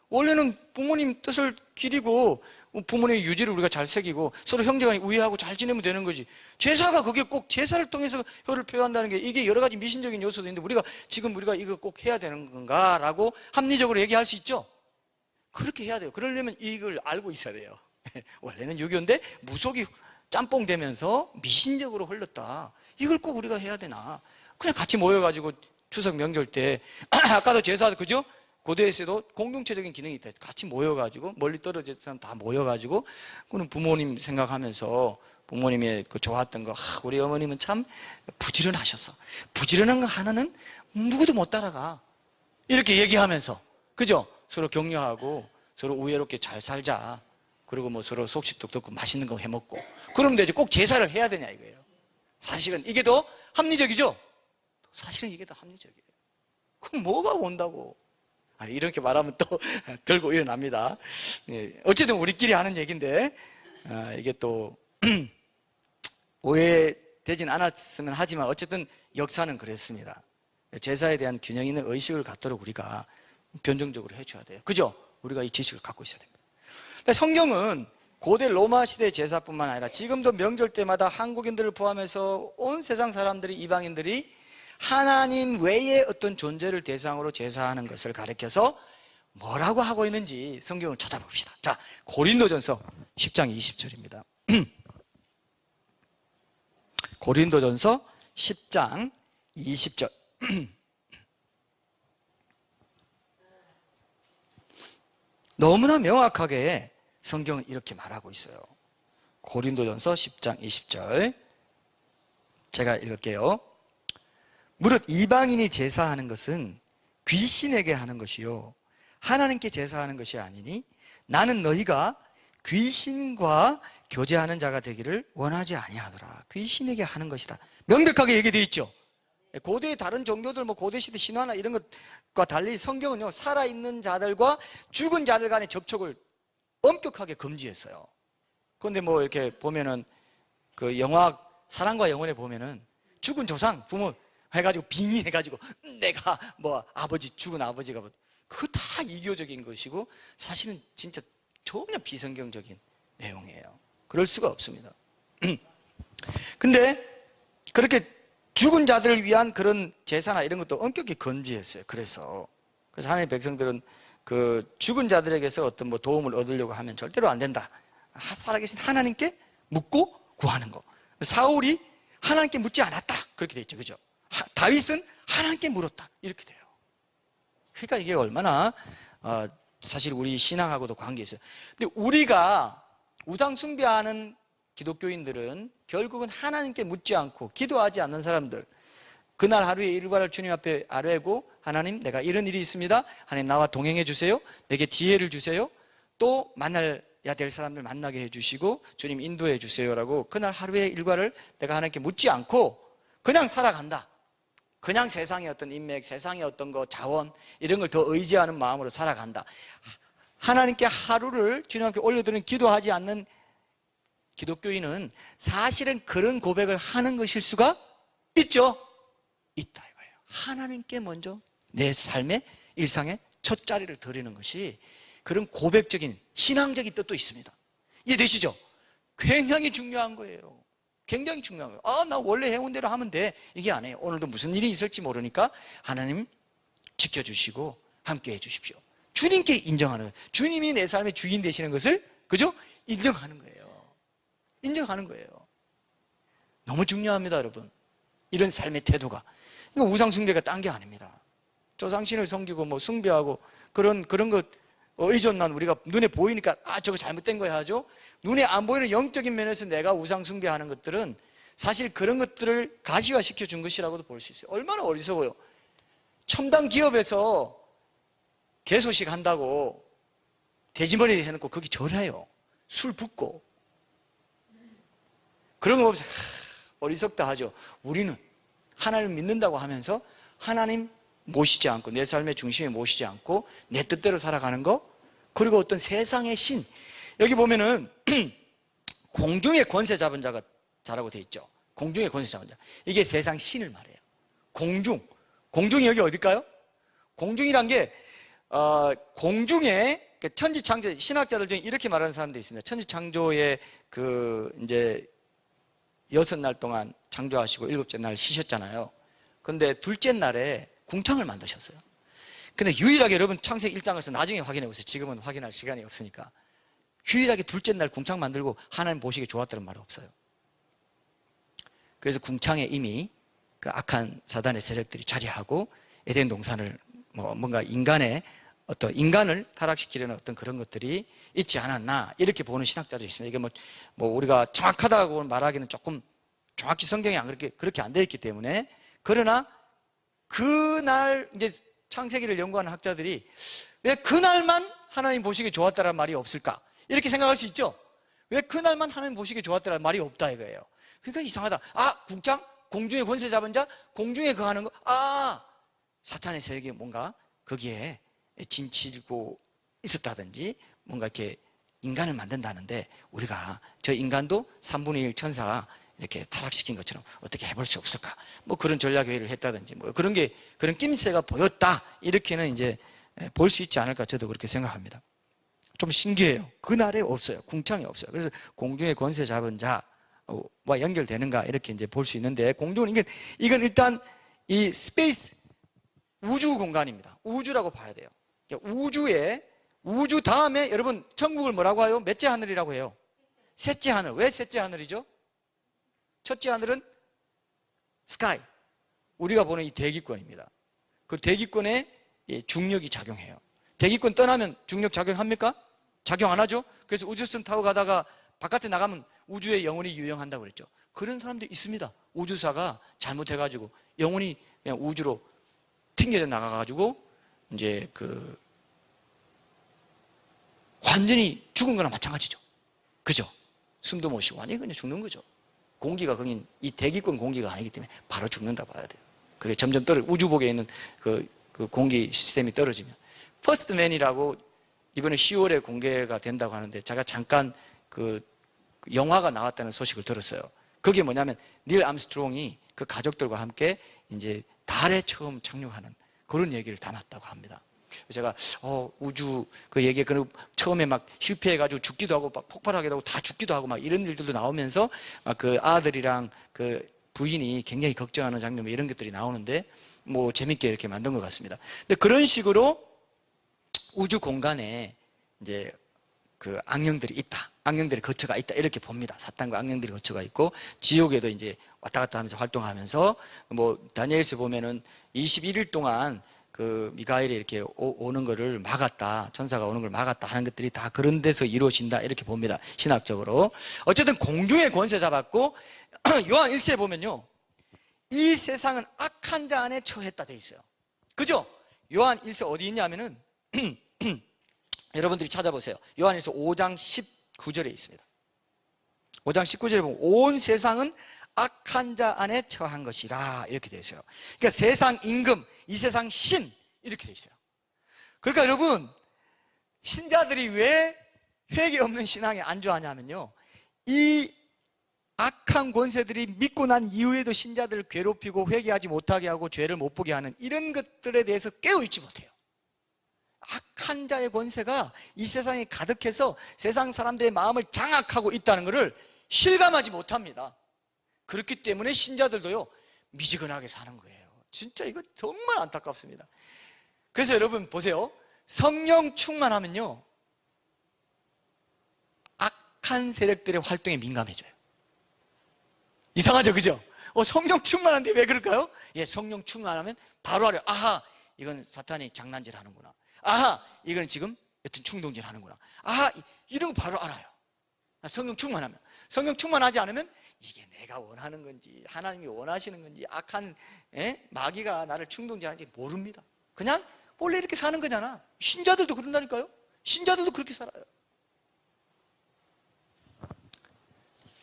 원래는 부모님 뜻을 기리고 부모님의 유지를 우리가 잘 새기고 서로 형제간에 우애하고 잘 지내면 되는 거지, 제사가 그게 꼭 제사를 통해서 효를 표현한다는 게, 이게 여러 가지 미신적인 요소도 있는데 우리가 이거 꼭 해야 되는 건가? 라고 합리적으로 얘기할 수 있죠. 그렇게 해야 돼요. 그러려면 이걸 알고 있어야 돼요. 원래는 유교인데 무속이 짬뽕 되면서 미신적으로 흘렀다, 이걸 꼭 우리가 해야 되나? 그냥 같이 모여가지고 추석 명절 때 아까도 제사, 그죠? 고대에서도 공동체적인 기능이 있다. 같이 모여가지고, 멀리 떨어진 사람 다 모여가지고, 그는 부모님 생각하면서 부모님의 그 좋았던 거, 우리 어머님은 참 부지런하셨어. 부지런한 거 하나는 누구도 못 따라가. 이렇게 얘기하면서, 그죠? 서로 격려하고, 서로 우애롭게 잘 살자. 그리고 뭐 서로 속시톡 듣고 맛있는 거 해먹고. 그러면 되지. 꼭 제사를 해야 되냐 이거예요. 사실은 이게 더 합리적이죠? 사실은 이게 더 합리적이에요. 그럼 뭐가 온다고? 이렇게 말하면 또 들고 일어납니다. 어쨌든 우리끼리 하는 얘기인데, 이게 또 오해되진 않았으면 하지만 어쨌든 역사는 그랬습니다. 제사에 대한 균형 있는 의식을 갖도록 우리가 변정적으로 해줘야 돼요. 그죠? 우리가 이 지식을 갖고 있어야 됩니다. 성경은 고대 로마 시대 제사뿐만 아니라 지금도 명절 때마다 한국인들을 포함해서 온 세상 사람들이, 이방인들이 하나님 외의 어떤 존재를 대상으로 제사하는 것을 가리켜서 뭐라고 하고 있는지 성경을 찾아봅시다. 자, 고린도전서 10장 20절입니다. 고린도전서 10장 20절. 너무나 명확하게 성경은 이렇게 말하고 있어요. 고린도전서 10장 20절. 제가 읽을게요. 무릇 이방인이 제사하는 것은 귀신에게 하는 것이요 하나님께 제사하는 것이 아니니 나는 너희가 귀신과 교제하는 자가 되기를 원하지 아니하더라. 귀신에게 하는 것이다. 명백하게 얘기되어 있죠. 고대의 다른 종교들, 고대 시대 신화나 이런 것과 달리 성경은요, 살아있는 자들과 죽은 자들 간의 접촉을 엄격하게 금지했어요. 그런데 이렇게 보면은 그 영화 사랑과 영혼에 보면은 죽은 조상, 부모 해가지고 빙의해가지고 내가 아버지, 죽은 아버지가 그거 다 이교적인 것이고 사실은 진짜 전혀 비성경적인 내용이에요. 그럴 수가 없습니다. 근데 그렇게 죽은 자들을 위한 그런 제사나 이런 것도 엄격히 금지했어요. 그래서 하나님의 백성들은 그 죽은 자들에게서 어떤 도움을 얻으려고 하면 절대로 안 된다. 살아계신 하나님께 묻고 구하는 거. 사울이 하나님께 묻지 않았다. 그렇게 돼 있죠. 그죠? 다윗은 하나님께 물었다. 이렇게 돼요. 그러니까 이게 얼마나 사실 우리 신앙하고도 관계 있어요. 근데 우리가 우상 숭배하는 기독교인들은 결국은 하나님께 묻지 않고 기도하지 않는 사람들, 그날 하루의 일과를 주님 앞에 아뢰고 하나님 내가 이런 일이 있습니다. 하나님 나와 동행해 주세요. 내게 지혜를 주세요. 또 만나야 될 사람들 만나게 해주시고 주님 인도해 주세요라고 그날 하루의 일과를 내가 하나님께 묻지 않고 그냥 살아간다. 그냥 세상의 어떤 인맥, 세상의 어떤 자원 이런 걸 더 의지하는 마음으로 살아간다. 하나님께 하루를 주님 앞에 올려드리는 기도하지 않는 기독교인은 사실은 그런 고백을 하는 것일 수가 있죠. 있다 이거예요. 하나님께 먼저 내 삶의 일상의 첫 자리를 드리는 것이 그런 고백적인 신앙적인 뜻도 있습니다. 이해되시죠? 굉장히 중요한 거예요. 굉장히 중요한 거예요. 나 원래 해온 대로 하면 돼. 이게 아니에요. 오늘도 무슨 일이 있을지 모르니까 하나님 지켜주시고 함께 해주십시오. 주님께 인정하는 거예요. 주님이 내 삶의 주인 되시는 것을 그죠? 인정하는 거예요. 인정하는 거예요. 너무 중요합니다, 여러분. 이런 삶의 태도가. 이거 우상숭배가 딴 게 아닙니다. 조상신을 섬기고 숭배하고 그런 것 의존만 우리가 눈에 보이니까 저거 잘못된 거야 하죠. 눈에 안 보이는 영적인 면에서 내가 우상숭배하는 것들은 사실 그런 것들을 가시화시켜 준 것이라고도 볼 수 있어요. 얼마나 어리석어요. 첨단 기업에서 개소식 한다고 돼지머리 해놓고 거기 절해요. 술 붓고 그런 거 보면서 어리석다 하죠. 우리는 하나님을 믿는다고 하면서 하나님 모시지 않고 내 삶의 중심에 모시지 않고 내 뜻대로 살아가는 거, 그리고 어떤 세상의 신, 여기 보면은 공중의 권세 잡은 자라고 돼 있죠. 공중의 권세 잡은 자, 이게 세상 신을 말해요. 공중이 여기 어딜까요? 공중이란 게 공중에 천지창조, 신학자들 중에 이렇게 말하는 사람들이 있습니다. 천지창조의 이제 6날 동안 창조하시고 7째 날 쉬셨잖아요. 근데 둘째 날에 궁창을 만드셨어요. 근데 유일하게 여러분 창세기 1장에서 나중에 확인해 보세요. 지금은 확인할 시간이 없으니까. 유일하게 둘째 날 궁창 만들고 하나님 보시기에 좋았다는 말이 없어요. 그래서 궁창에 이미 그 악한 사단의 세력들이 자리하고 에덴 동산을 뭔가 인간을 타락시키려는 어떤 그런 것들이 있지 않았나, 이렇게 보는 신학자들이 있습니다. 이게 우리가 정확하다고 말하기는 조금 정확히 성경이 그렇게 안 되어 있기 때문에, 그러나 그날 이제 창세기를 연구하는 학자들이 왜 그날만 하나님 보시기에 좋았다라는 말이 없을까? 이렇게 생각할 수 있죠? 왜 그날만 하나님 보시기에 좋았다라는 말이 없다 이거예요. 그러니까 이상하다. 궁창? 공중에 권세 잡은 자? 공중에 거하는 거? 사탄의 세력이 뭔가 거기에 진치고 있었다든지 뭔가 이렇게 인간을 만든다는데 우리가 저 인간도 3분의 1 천사가 이렇게 타락시킨 것처럼 어떻게 해볼 수 없을까? 그런 전략회의를 했다든지 그런 낌새가 보였다. 이렇게는 이제 볼 수 있지 않을까, 저도 그렇게 생각합니다. 좀 신기해요. 그날에 없어요. 궁창이 없어요. 그래서 공중의 권세 잡은 자와 연결되는가, 이렇게 이제 볼 수 있는데, 공중은 이건 일단 이 스페이스, 우주 공간입니다. 우주라고 봐야 돼요. 우주 다음에 여러분 천국을 뭐라고 해요? 몇째 하늘이라고 해요? 셋째 하늘. 왜 셋째 하늘이죠? 첫째 하늘은 스카이, 우리가 보는 이 대기권입니다. 그 대기권에 중력이 작용해요. 대기권 떠나면 중력 작용합니까? 작용 안 하죠? 그래서 우주선 타고 가다가 바깥에 나가면 우주에 영원히 유영한다고 그랬죠. 그런 사람도 있습니다. 우주사가 잘못해가지고 영원히 그냥 우주로 튕겨져 나가가지고 이제 완전히 죽은 거나 마찬가지죠. 그죠? 숨도 못 쉬고 완전히 그냥 죽는 거죠. 공기가 거긴 이 대기권 공기가 아니기 때문에 바로 죽는다 봐야 돼요. 그게 점점 우주복에 있는 그 공기 시스템이 떨어지면. 퍼스트맨이라고 이번에 10월에 공개가 된다고 하는데 제가 잠깐 그 영화가 나왔다는 소식을 들었어요. 그게 뭐냐면 닐 암스트롱이 그 가족들과 함께 이제 달에 처음 착륙하는 그런 얘기를 담았다고 합니다. 제가 우주 그 얘기 처음에 막 실패해가지고 죽기도 하고 막 폭발하기도 하고 다 죽기도 하고 막 이런 일들도 나오면서 막 그 아들이랑 그 부인이 굉장히 걱정하는 장면 이런 것들이 나오는데 뭐 재밌게 이렇게 만든 것 같습니다. 근데 그런 식으로 우주 공간에 이제 그 악령들이 있다, 악령들의 거처가 있다 이렇게 봅니다. 사탄과 악령들의 거처가 있고 지옥에도 이제 왔다 갔다 하면서 활동하면서 뭐 다니엘서 보면은 21일 동안 그 미가엘이 이렇게 오는 거를 막았다, 천사가 오는 걸 막았다 하는 것들이 다 그런 데서 이루어진다 이렇게 봅니다. 신학적으로. 어쨌든 공중의 권세 잡았고 요한 1세에 보면요, 이 세상은 악한 자 안에 처했다 돼 있어요. 그죠? 요한 1세 어디 있냐면은 여러분들이 찾아보세요. 요한 1서 5장 19절에 있습니다. 5장 19절에 보면 온 세상은 악한 자 안에 처한 것이라 이렇게 되어 있어요. 그러니까 세상 임금, 이 세상 신 이렇게 되어 있어요. 그러니까 여러분, 신자들이 왜 회개 없는 신앙에 안주하냐면요, 이 악한 권세들이 믿고 난 이후에도 신자들을 괴롭히고 회개하지 못하게 하고 죄를 못 보게 하는 이런 것들에 대해서 깨어있지 못해요. 악한 자의 권세가 이 세상에 가득해서 세상 사람들의 마음을 장악하고 있다는 것을 실감하지 못합니다. 그렇기 때문에 신자들도요 미지근하게 사는 거예요. 진짜 이거 정말 안타깝습니다. 그래서 여러분 보세요, 성령 충만하면요 악한 세력들의 활동에 민감해져요. 이상하죠, 그죠? 성령 충만한데 왜 그럴까요? 예, 성령 충만하면 바로 알아요. 아하, 이건 사탄이 장난질 하는구나. 아하, 이건 지금 여튼 충동질 하는구나. 아하, 이런 거 바로 알아요. 성령 충만하면. 성령 충만하지 않으면 이게 내가 원하는 건지 하나님이 원하시는 건지 악한 마귀가 나를 충동질하는지 모릅니다. 그냥 원래 이렇게 사는 거잖아. 신자들도 그런다니까요. 신자들도 그렇게 살아요.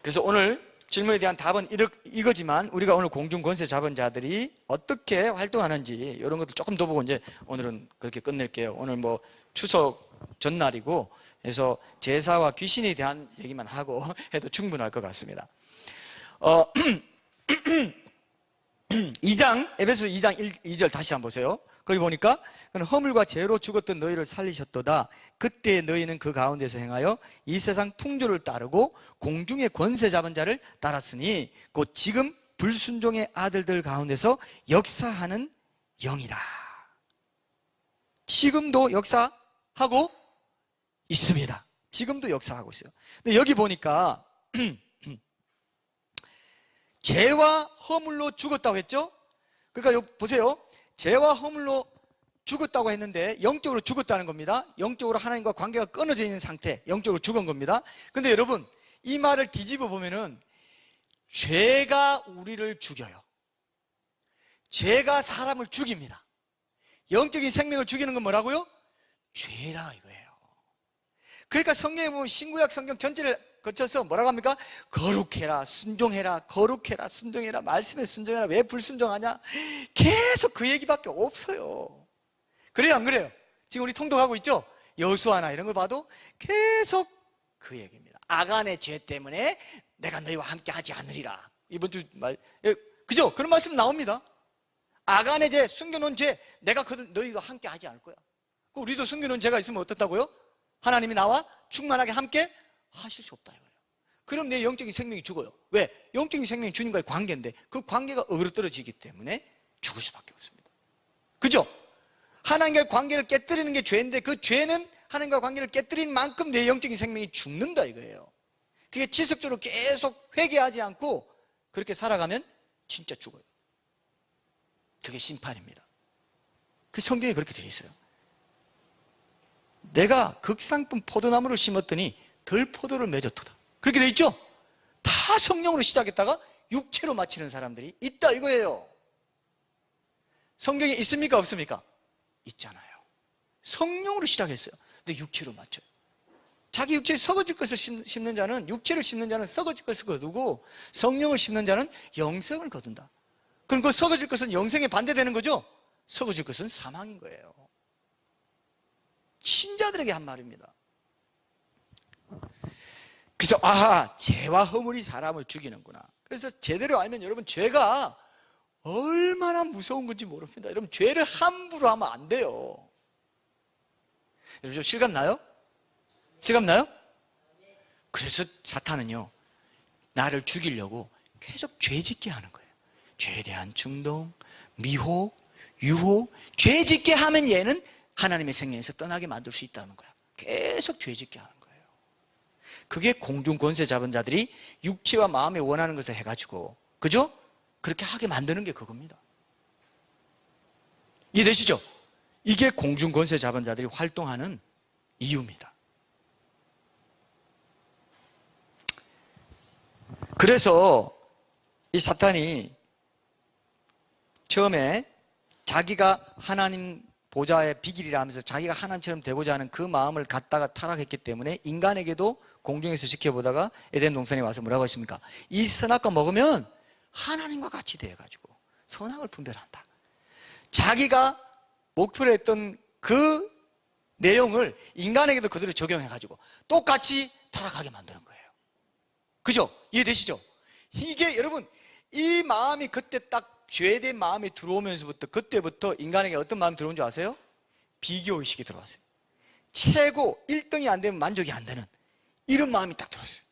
그래서 오늘 질문에 대한 답은 이거지만 우리가 오늘 공중 권세 잡은 자들이 어떻게 활동하는지 이런 것들 조금 더 보고 이제 오늘은 그렇게 끝낼게요. 오늘 뭐 추석 전날이고 그래서 제사와 귀신에 대한 얘기만 하고 해도 충분할 것 같습니다. 에베소서 2장 2절 다시 한번 보세요. 거기 보니까 허물과 죄로 죽었던 너희를 살리셨도다. 그때 너희는 그 가운데서 행하여 이 세상 풍조를 따르고 공중의 권세 잡은 자를 따랐으니 곧 지금 불순종의 아들들 가운데서 역사하는 영이라. 지금도 역사하고 있습니다. 지금도 역사하고 있어요. 근데 여기 보니까 죄와 허물로 죽었다고 했죠? 그러니까 여기 보세요. 죄와 허물로 죽었다고 했는데 영적으로 죽었다는 겁니다. 영적으로 하나님과 관계가 끊어져 있는 상태, 영적으로 죽은 겁니다. 근데 여러분, 이 말을 뒤집어 보면은 죄가 우리를 죽여요. 죄가 사람을 죽입니다. 영적인 생명을 죽이는 건 뭐라고요? 죄라 이거예요. 그러니까 성경에 보면 신구약 성경 전체를 거쳐서 뭐라고 합니까? 거룩해라, 순종해라, 거룩해라, 순종해라, 말씀에 순종해라. 왜 불순종하냐? 계속 그 얘기밖에 없어요. 그래요, 안 그래요? 지금 우리 통독하고 있죠? 여수아나 이런 거 봐도 계속 그 얘기입니다. 아간의 죄 때문에 내가 너희와 함께 하지 않으리라. 이번 주 말, 그죠? 그런 말씀 나옵니다. 아간의 죄, 숨겨놓은 죄, 내가 너희와 함께 하지 않을 거야. 우리도 숨겨놓은 죄가 있으면 어떻다고요? 하나님이 나와 충만하게 함께 하실 수 없다 이거예요. 그럼 내 영적인 생명이 죽어요. 왜? 영적인 생명이 주님과의 관계인데 그 관계가 어그러떨어지기 때문에 죽을 수밖에 없습니다. 그죠? 하나님과의 관계를 깨뜨리는 게 죄인데 그 죄는 하나님과 관계를 깨뜨린 만큼 내 영적인 생명이 죽는다 이거예요. 그게 지속적으로 계속 회개하지 않고 그렇게 살아가면 진짜 죽어요. 그게 심판입니다. 그 성경에 그렇게 되어 있어요. 내가 극상품 포도나무를 심었더니 덜 포도를 맺었도다. 그렇게 되어 있죠? 다 성령으로 시작했다가 육체로 마치는 사람들이 있다 이거예요. 성경에 있습니까 없습니까? 있잖아요. 성령으로 시작했어요. 근데 육체로 마쳐요. 자기 육체에 썩어질 것을 심는 자는, 육체를 심는 자는 썩어질 것을 거두고 성령을 심는 자는 영생을 거둔다. 그럼 그 썩어질 것은 영생에 반대되는 거죠? 썩어질 것은 사망인 거예요. 신자들에게 한 말입니다. 그래서 아하, 죄와 허물이 사람을 죽이는구나. 그래서 제대로 알면 여러분 죄가 얼마나 무서운 건지 모릅니다. 여러분 죄를 함부로 하면 안 돼요. 여러분 좀 실감 나요? 실감 나요? 그래서 사탄은요, 나를 죽이려고 계속 죄 짓게 하는 거예요. 죄에 대한 충동, 미혹, 유혹. 죄 짓게 하면 얘는 하나님의 생명에서 떠나게 만들 수 있다는 거야. 계속 죄 짓게 하는 거예요. 그게 공중 권세 잡은 자들이 육체와 마음에 원하는 것을 해가지고, 그죠? 그렇게 하게 만드는 게 그겁니다. 이해되시죠? 이게 공중 권세 잡은 자들이 활동하는 이유입니다. 그래서 이 사탄이 처음에 자기가 하나님 보좌의 비길이라 하면서 자기가 하나님처럼 되고자 하는 그 마음을 갖다가 타락했기 때문에 인간에게도 공중에서 지켜보다가 에덴 동산에 와서 뭐라고 했습니까? 이 선악과 먹으면 하나님과 같이 되어가지고 선악을 분별한다. 자기가 목표로 했던 그 내용을 인간에게도 그대로 적용해가지고 똑같이 타락하게 만드는 거예요. 그죠? 이해되시죠? 이게 여러분, 이 마음이 그때 딱 죄된 마음이 들어오면서부터, 그때부터 인간에게 어떤 마음이 들어온 줄 아세요? 비교의식이 들어왔어요. 최고 1등이 안 되면 만족이 안 되는 이런 마음이 딱 들어왔어요.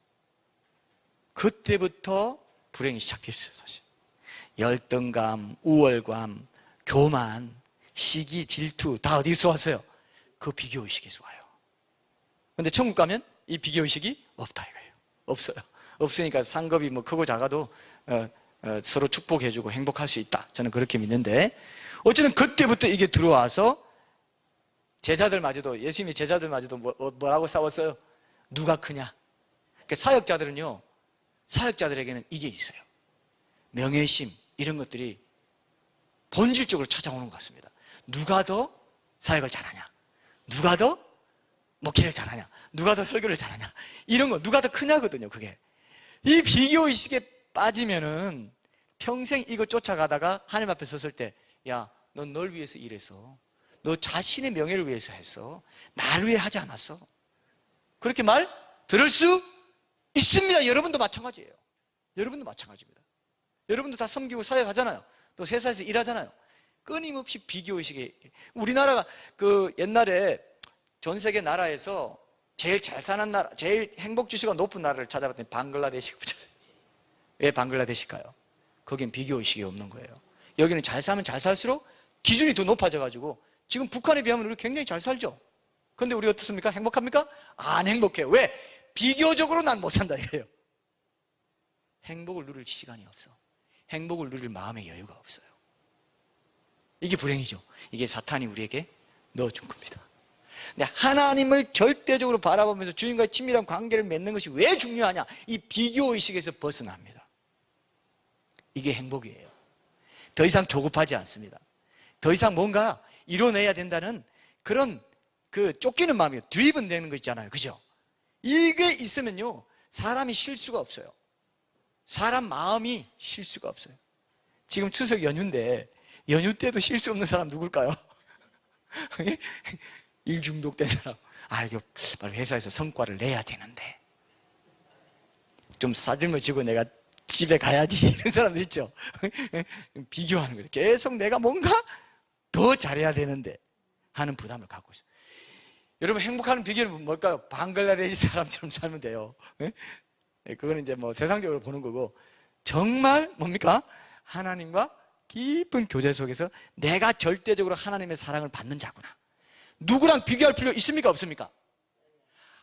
그때부터 불행이 시작됐어요. 사실 열등감, 우월감, 교만, 시기, 질투 다 어디서 왔어요? 그 비교의식에서 와요. 근데 천국 가면 이 비교의식이 없다 이거예요. 없어요. 없으니까 상급이 뭐 크고 작아도 서로 축복해주고 행복할 수 있다. 저는 그렇게 믿는데, 어쨌든 그때부터 이게 들어와서 제자들마저도, 예수님이 제자들마저도 뭐라고 싸웠어요? 누가 크냐? 그러니까 사역자들은요, 사역자들에게는 이게 있어요. 명예심 이런 것들이 본질적으로 찾아오는 것 같습니다. 누가 더 사역을 잘하냐? 누가 더 목회를 잘하냐? 누가 더 설교를 잘하냐? 이런 거 누가 더 크냐거든요. 그게 이 비교의식에 빠지면은 평생 이거 쫓아가다가 하나님 앞에 섰을 때, 야, 넌 널 위해서 일했어. 너 자신의 명예를 위해서 했어. 나를 위해 하지 않았어. 그렇게 말 들을 수 있습니다. 여러분도 마찬가지예요. 여러분도 마찬가지입니다. 여러분도 다 섬기고 사역하잖아요. 또 회사에서 일하잖아요. 끊임없이 비교의식에, 우리나라가 그 옛날에 전 세계 나라에서 제일 잘 사는 나라, 제일 행복 지수가 높은 나라를 찾아봤더니 방글라데시가 붙였어요. 왜 방글라데시일까요? 거긴 비교의식이 없는 거예요. 여기는 잘 살면 잘 살수록 기준이 더 높아져가지고 지금 북한에 비하면 우리 굉장히 잘 살죠. 그런데 우리 어떻습니까? 행복합니까? 안 행복해요. 왜? 비교적으로 난 못 산다 이거예요. 행복을 누릴 시간이 없어. 행복을 누릴 마음의 여유가 없어요. 이게 불행이죠. 이게 사탄이 우리에게 넣어준 겁니다. 근데 하나님을 절대적으로 바라보면서 주님과의 친밀한 관계를 맺는 것이 왜 중요하냐? 이 비교의식에서 벗어납니다. 이게 행복이에요. 더 이상 조급하지 않습니다. 더 이상 뭔가 이뤄내야 된다는 그런 그 쫓기는 마음이 드리븐 되는 거 있잖아요. 그죠? 이게 있으면요, 사람이 쉴 수가 없어요. 사람 마음이 쉴 수가 없어요. 지금 추석 연휴인데 연휴 때도 쉴 수 없는 사람 누굴까요? 일 중독된 사람. 아, 이거 회사에서 성과를 내야 되는데 좀 싸질머지고 내가 집에 가야지, 이런 사람들 있죠. 비교하는 거죠. 계속 내가 뭔가 더 잘해야 되는데 하는 부담을 갖고 있어요. 여러분, 행복하는 비결은 뭘까요? 방글라데시 사람처럼 살면 돼요. 그거는 이제 뭐 세상적으로 보는 거고, 정말 뭡니까? 하나님과 깊은 교제 속에서 내가 절대적으로 하나님의 사랑을 받는 자구나. 누구랑 비교할 필요 있습니까? 없습니까?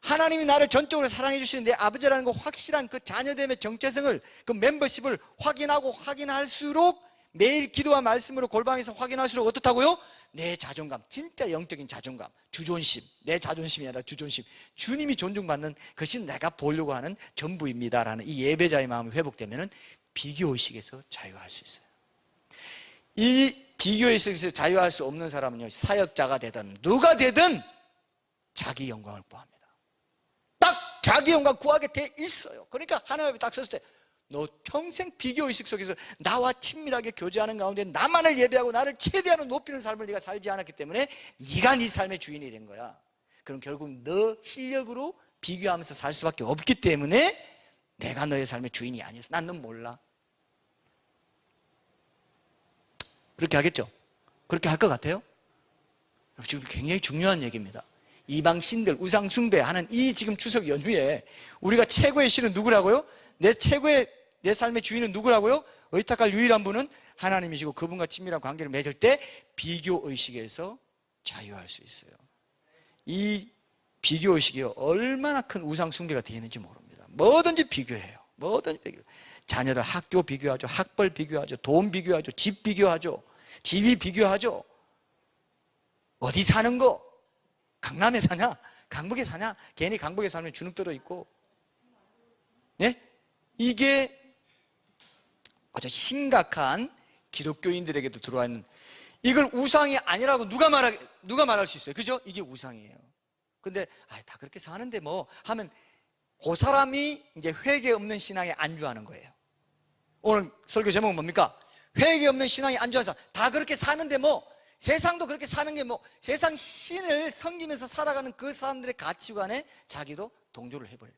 하나님이 나를 전적으로 사랑해 주시는 내 아버지라는 그 확실한 그 자녀됨의 정체성을, 그 멤버십을 확인하고 확인할수록, 매일 기도와 말씀으로 골방에서 확인할수록 어떻다고요? 내 자존감, 진짜 영적인 자존감, 주존심, 내 자존심이 아니라 주존심, 주님이 존중받는 것이 내가 보려고 하는 전부입니다라는 이 예배자의 마음이 회복되면 비교의식에서 자유할 수 있어요. 이 비교의식에서 자유할 수 없는 사람은요, 사역자가 되든 누가 되든 자기 영광을 구합니다. 딱 자기 영광 구하게 돼 있어요. 그러니까 하나님 앞에 딱 섰을 때 너 평생 비교의식 속에서 나와 친밀하게 교제하는 가운데 나만을 예배하고 나를 최대한으로 높이는 삶을 네가 살지 않았기 때문에 네가 네 삶의 주인이 된 거야. 그럼 결국 너 실력으로 비교하면서 살 수밖에 없기 때문에 내가 너의 삶의 주인이 아니었어. 난 넌 몰라. 그렇게 하겠죠? 그렇게 할 것 같아요? 지금 굉장히 중요한 얘기입니다. 이방 신들 우상 숭배하는 이 지금 추석 연휴에 우리가 최고의 신은 누구라고요? 내 삶의 주인은 누구라고요? 의탁할 유일한 분은 하나님이시고 그분과 친밀한 관계를 맺을 때 비교의식에서 자유할 수 있어요. 이 비교의식이 얼마나 큰 우상 숭배가 되어 있는지 모릅니다. 뭐든지 비교해요. 뭐든지 비교해요. 자녀들 학교 비교하죠. 학벌 비교하죠. 돈 비교하죠. 집 비교하죠. 지위 비교하죠. 어디 사는 거? 강남에 사냐? 강북에 사냐? 괜히 강북에 살면 주눅 들어 있고. 네? 이게 아주 심각한 기독교인들에게도 들어와 있는, 이걸 우상이 아니라고 누가 말할 수 있어요? 그죠? 이게 우상이에요. 근데 다 그렇게 사는데 뭐 하면 그 사람이 이제 회개 없는 신앙에 안주하는 거예요. 오늘 설교 제목은 뭡니까? 회개 없는 신앙에 안주한 사람. 다 그렇게 사는데 뭐 세상도 그렇게 사는 게 뭐, 세상 신을 섬기면서 살아가는 그 사람들의 가치관에 자기도 동조를 해버려요.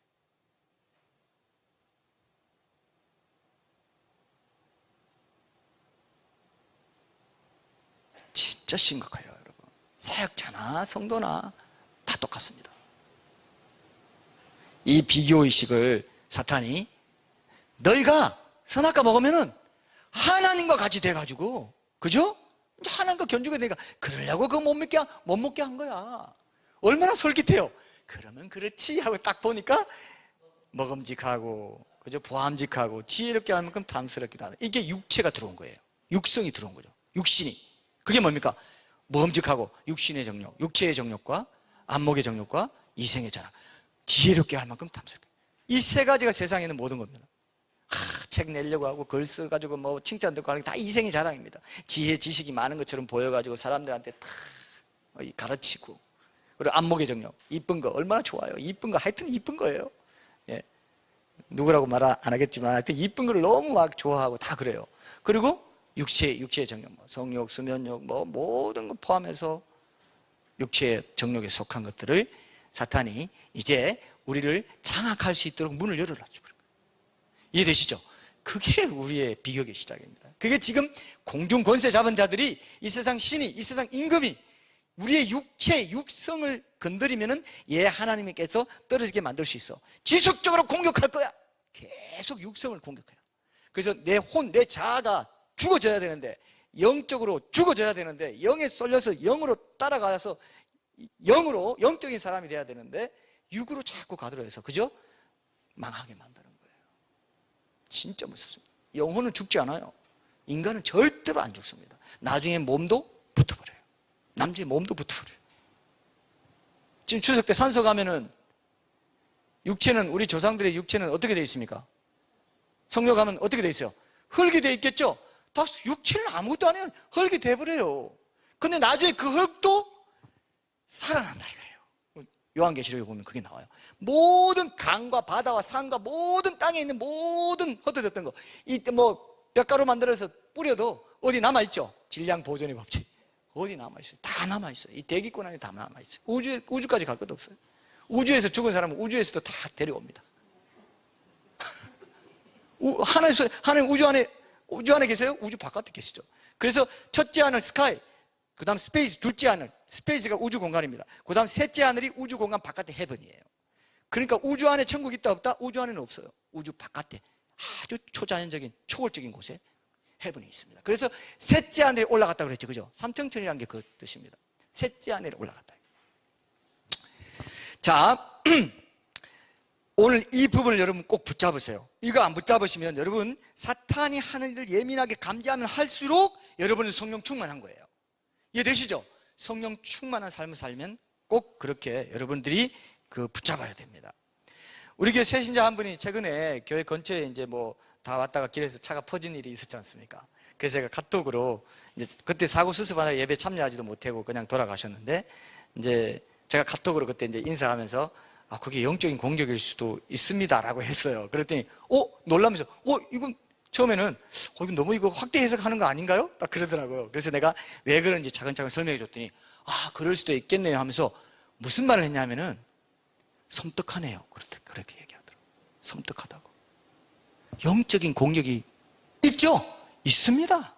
진짜 심각해요, 여러분. 사역자나 성도나 다 똑같습니다. 이 비교의식을 사탄이, 너희가 선악과 먹으면은 하나님과 같이 돼가지고, 그죠? 하나님과 견주게 되니까 그러려고 그거 못 먹게 한 거야. 얼마나 솔깃해요. 그러면 그렇지 하고 딱 보니까 먹음직하고, 그죠? 보암직하고 지혜롭게 할 만큼 탐스럽기도 하다. 이게 육체가 들어온 거예요. 육성이 들어온 거죠. 육신이. 그게 뭡니까? 먹음직하고 육신의 정욕, 육체의 정욕과 안목의 정욕과 이생의 자랑, 지혜롭게 할 만큼 탐스럽게. 이 세 가지가 세상에 있는 모든 겁니다. 책 내려고 하고 글 써가지고 뭐 칭찬 듣고 하는 게 다 이생의 자랑입니다. 지혜, 지식이 많은 것처럼 보여가지고 사람들한테 다 가르치고, 그리고 안목의 정욕, 이쁜 거 얼마나 좋아요. 이쁜 거 하여튼 이쁜 거예요. 예. 누구라고 말 안 하겠지만 하여튼 이쁜 걸 너무 막 좋아하고 다 그래요. 그리고 육체의 정욕, 뭐 성욕, 수면욕, 뭐 모든 거 포함해서 육체의 정욕에 속한 것들을 사탄이 이제 우리를 장악할 수 있도록 문을 열어놨죠. 이해되시죠? 그게 우리의 비극의 시작입니다. 그게 지금 공중 권세 잡은 자들이, 이 세상 신이, 이 세상 임금이 우리의 육체, 육성을 건드리면은 얘 하나님께서 떨어지게 만들 수 있어. 지속적으로 공격할 거야. 계속 육성을 공격해요. 그래서 내 혼, 내 자아가 죽어져야 되는데, 영적으로 죽어져야 되는데, 영에 쏠려서 영으로 따라가서 영으로 영적인 사람이 돼야 되는데 육으로 자꾸 가들어서, 그죠? 망하게 만드는 거예요. 진짜 무섭습니다. 영혼은 죽지 않아요. 인간은 절대로 안 죽습니다. 나중에 몸도 붙어버려요. 남자의 몸도 붙어버려요. 지금 추석 때 산소 가면은 육체는, 우리 조상들의 육체는 어떻게 되어 있습니까? 성묘 가면 어떻게 되어 있어요? 흙이 되어 있겠죠? 다 육체는 아무것도 안 해요. 흙이 돼버려요. 근데 나중에 그 흙도 살아난다 이거예요. 요한계시록에 보면 그게 나와요. 모든 강과 바다와 산과 모든 땅에 있는 모든 흩어졌던 거, 이때 뭐 뼈가루 만들어서 뿌려도 어디 남아있죠? 질량 보존의 법칙. 어디 남아있어요? 다 남아있어요. 이 대기권 안에 다 남아있어요. 우주까지 갈 것도 없어요. 우주에서 죽은 사람은 우주에서도 다 데려옵니다. 하나님 우주 안에 계세요? 우주 바깥에 계시죠. 그래서 첫째 하늘 스카이, 그 다음 스페이스, 둘째 하늘, 스페이스가 우주 공간입니다. 그 다음 셋째 하늘이 우주 공간 바깥에 헤븐이에요. 그러니까 우주 안에 천국이 있다 없다? 우주 안에는 없어요. 우주 바깥에 아주 초자연적인 초월적인 곳에 헤븐이 있습니다. 그래서 셋째 하늘에 올라갔다고 그랬죠. 그죠? 삼청천이라는 게 그 뜻입니다. 셋째 하늘에 올라갔다. 자, 오늘 이 부분을 여러분 꼭 붙잡으세요. 이거 안 붙잡으시면 여러분 사탄이 하는 일을 예민하게 감지하면 할수록 여러분은 성령 충만한 거예요. 이해되시죠? 성령 충만한 삶을 살면 꼭 그렇게 여러분들이 붙잡아야 됩니다. 우리 교회 새신자 한 분이 최근에 교회 근처에 이제 뭐 다 왔다가 길에서 차가 퍼진 일이 있었지 않습니까? 그래서 제가 카톡으로 이제 그때 사고 수습하느라 예배 참여하지도 못하고 그냥 돌아가셨는데, 이제 제가 카톡으로 그때 이제 인사하면서 그게 영적인 공격일 수도 있습니다라고 했어요. 그랬더니 놀라면서 이건 처음에는 이건 너무 이거 확대 해석하는 거 아닌가요? 딱 그러더라고요. 그래서 내가 왜 그런지 차근차근 설명해 줬더니 그럴 수도 있겠네요 하면서 무슨 말을 했냐면은 섬뜩하네요. 그렇게 얘기하더라고요. 섬뜩하다고. 영적인 공격이 있죠? 있습니다.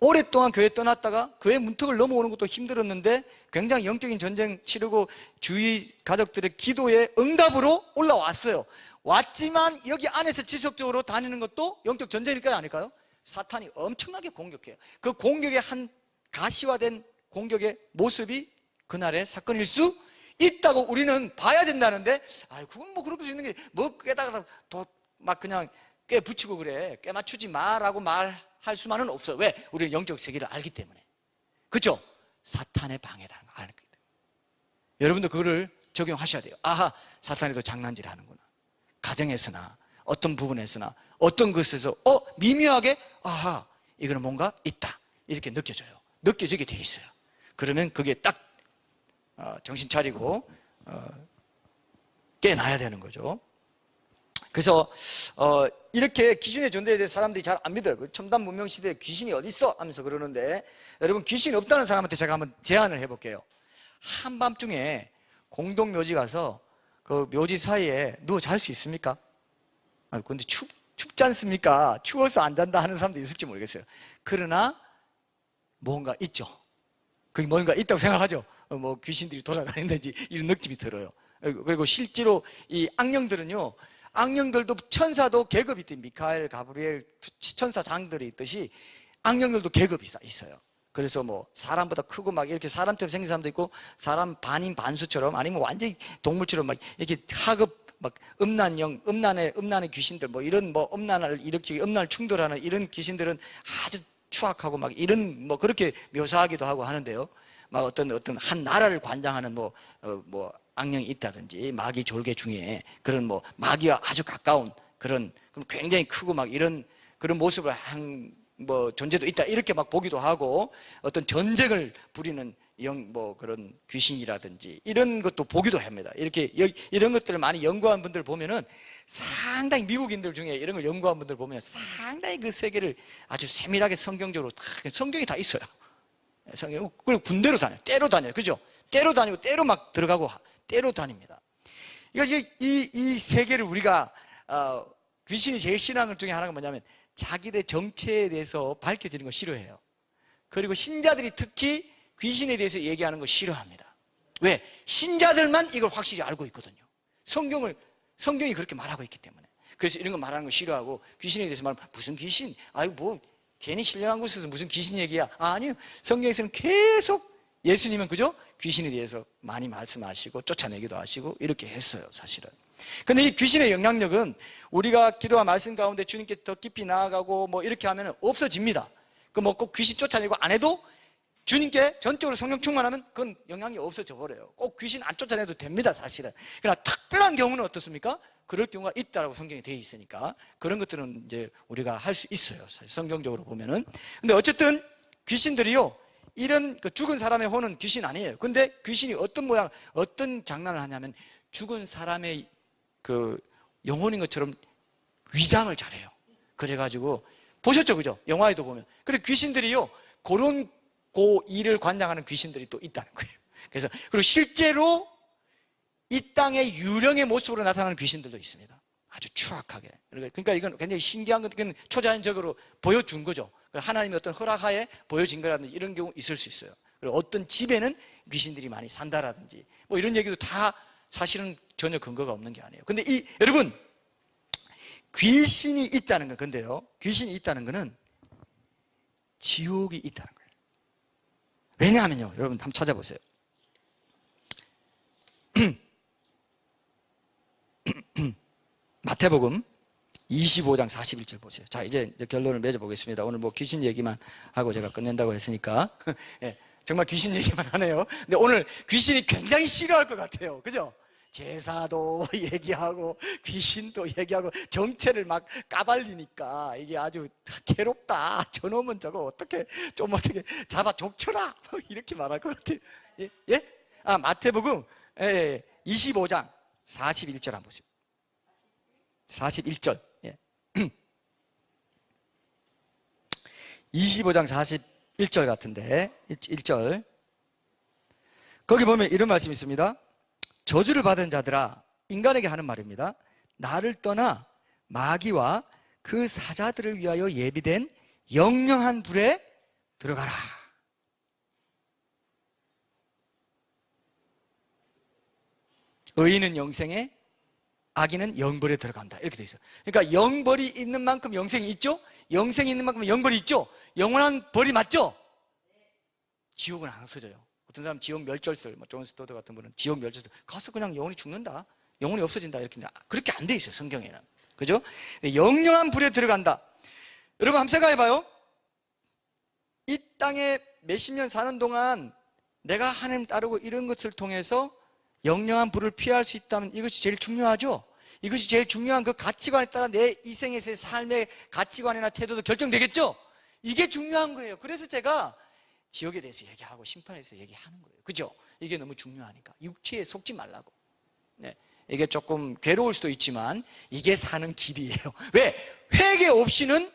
오랫동안 교회 떠났다가 교회 문턱을 넘어오는 것도 힘들었는데 굉장히 영적인 전쟁 치르고 주위 가족들의 기도에 응답으로 올라왔어요. 왔지만 여기 안에서 지속적으로 다니는 것도 영적 전쟁일까요? 아닐까요? 사탄이 엄청나게 공격해요. 그 공격의 한 가시화된 공격의 모습이 그날의 사건일 수 있다고 우리는 봐야 된다는데, 그건 뭐 그럴 수 있는 게 뭐 꾀다가 막 그냥 꽤 붙이고 그래. 꽤 맞추지 마라고 말할 수만은 없어. 왜? 우리는 영적 세계를 알기 때문에. 그렇죠? 사탄의 방해라는 거 알기 때문에. 여러분도 그거를 적용하셔야 돼요. 사탄이도 장난질 하는구나. 가정에서나 어떤 부분에서나 어떤 것에서 미묘하게 이거는 뭔가 있다 이렇게 느껴져요. 느껴지게 돼 있어요. 그러면 그게 딱 정신 차리고 깨놔야 되는 거죠. 그래서 이렇게 귀신의 존재에 대해 사람들이 잘 안 믿어요. 첨단 문명 시대에 귀신이 어디 있어? 하면서 그러는데, 여러분 귀신이 없다는 사람한테 제가 한번 제안을 해볼게요. 한밤중에 공동묘지 가서 그 묘지 사이에 누워 잘 수 있습니까? 근데 춥지 않습니까? 추워서 안 잔다 하는 사람도 있을지 모르겠어요. 그러나 뭔가 있죠. 그게 뭔가 있다고 생각하죠. 뭐 귀신들이 돌아다닌다든지 이런 느낌이 들어요. 그리고 실제로 이 악령들도 천사도 계급이 있대. 미카엘, 가브리엘, 천사장들이 있듯이 악령들도 계급이 있어요. 그래서 뭐 사람보다 크고 막 이렇게 사람처럼 생긴 사람도 있고, 사람 반인 반수처럼, 아니면 완전히 동물처럼 막 이렇게 하급 막 음란의 귀신들, 뭐 이런 뭐 음란을 일으키고 음란을 충돌하는 이런 귀신들은 아주 추악하고 막 이런 뭐 그렇게 묘사하기도 하고 하는데요. 막 어떤 한 나라를 관장하는 뭐 악령이 있다든지, 마귀 졸개 중에 그런 뭐 마귀와 아주 가까운 그런 굉장히 크고 막 이런 그런 모습을 한 뭐 존재도 있다 이렇게 막 보기도 하고, 어떤 전쟁을 부리는 그런 귀신이라든지 이런 것도 보기도 합니다. 이렇게 이런 것들을 많이 연구한 분들 보면은 상당히, 미국인들 중에 이런 걸 연구한 분들 보면 상당히 그 세계를 아주 세밀하게 성경적으로 성경이 다 있어요. 그리고 군대로 다녀요. 때로 다녀요. 그죠? 때로 다니고 때로 막 들어가고 때로 다닙니다. 이 세계를 우리가 귀신이 제일 싫어하는 것 중에 하나가 뭐냐면 자기들의 정체에 대해서 밝혀지는 걸 싫어해요. 그리고 신자들이 특히 귀신에 대해서 얘기하는 거 싫어합니다. 왜? 신자들만 이걸 확실히 알고 있거든요. 성경이 그렇게 말하고 있기 때문에. 그래서 이런 거 말하는 거 싫어하고, 귀신에 대해서 말하면 무슨 귀신? 뭐 괜히 신령한 곳에서 무슨 귀신 얘기야? 아니요. 성경에서는 계속 예수님은 그죠? 귀신에 대해서 많이 말씀하시고 쫓아내기도 하시고 이렇게 했어요, 사실은. 근데 이 귀신의 영향력은 우리가 기도와 말씀 가운데 주님께 더 깊이 나아가고 뭐 이렇게 하면 없어집니다. 꼭 귀신 쫓아내고 안 해도 주님께 전적으로 성령 충만하면 그건 영향이 없어져 버려요. 꼭 귀신 안 쫓아내도 됩니다, 사실은. 그러나 특별한 경우는 어떻습니까? 그럴 경우가 있다라고 성경에 되어 있으니까 그런 것들은 이제 우리가 할 수 있어요, 사실 성경적으로 보면은. 근데 어쨌든 귀신들이요, 이런 죽은 사람의 혼은 귀신 아니에요. 근데 귀신이 어떤 장난을 하냐면 죽은 사람의 영혼인 것처럼 위장을 잘해요. 그래가지고 보셨죠, 그죠? 영화에도 보면. 근데 귀신들이요, 그런 일을 관장하는 귀신들이 또 있다는 거예요. 그리고 실제로 이 땅의 유령의 모습으로 나타나는 귀신들도 있습니다. 아주 추악하게. 그러니까 이건 굉장히 신기한 건 초자연적으로 보여준 거죠. 하나님의 어떤 허락하에 보여진 거라든지 이런 경우 있을 수 있어요. 그리고 어떤 집에는 귀신들이 많이 산다라든지 뭐 이런 얘기도 다 사실은 전혀 근거가 없는 게 아니에요. 근데 여러분, 귀신이 있다는 건, 근데요, 귀신이 있다는 거는 지옥이 있다는 거예요. 왜냐하면요, 여러분 한번 찾아보세요. 마태복음 25장 41절 보세요. 자, 이제 결론을 맺어보겠습니다. 오늘 뭐 귀신 얘기만 하고 제가 끝낸다고 했으니까 예, 정말 귀신 얘기만 하네요. 근데 오늘 귀신이 굉장히 싫어할 것 같아요. 그죠? 제사도 얘기하고 귀신도 얘기하고 정체를 막 까발리니까 이게 아주 괴롭다. 저놈은 저거 어떻게 잡아 족쳐라 이렇게 말할 것 같아요. 예? 예? 아, 마태복음 25장 41절 한번 보세요. 41절. 예. 25장 41절 같은데 1절 거기 보면 이런 말씀이 있습니다. 저주를 받은 자들아, 인간에게 하는 말입니다. 나를 떠나 마귀와 그 사자들을 위하여 예비된 영영한 불에 들어가라. 의인은 영생에, 악인은 영벌에 들어간다. 이렇게 돼 있어요. 그러니까 영벌이 있는 만큼 영생이 있죠? 영생이 있는 만큼 영벌이 있죠? 영원한 벌이 맞죠? 지옥은 안 없어져요. 어떤 사람 지옥 멸절설, 존 스토더 같은 분은 지옥 멸절설 가서 그냥 영원히 죽는다, 영원히 없어진다 이렇게. 그렇게 안 돼 있어요, 성경에는. 그죠? 영영한 불에 들어간다. 여러분 한번 생각해봐요. 이 땅에 몇십 년 사는 동안 내가 하나님 따르고 이런 것을 통해서 영영한 불을 피할 수 있다면 이것이 제일 중요하죠. 이것이 제일 중요한 그 가치관에 따라 내 이 생에서의 삶의 가치관이나 태도도 결정되겠죠. 이게 중요한 거예요. 그래서 제가 지옥에 대해서 얘기하고 심판에 대해서 얘기하는 거예요. 그죠? 이게 너무 중요하니까. 육체에 속지 말라고. 네. 이게 조금 괴로울 수도 있지만 이게 사는 길이에요. 왜? 회개 없이는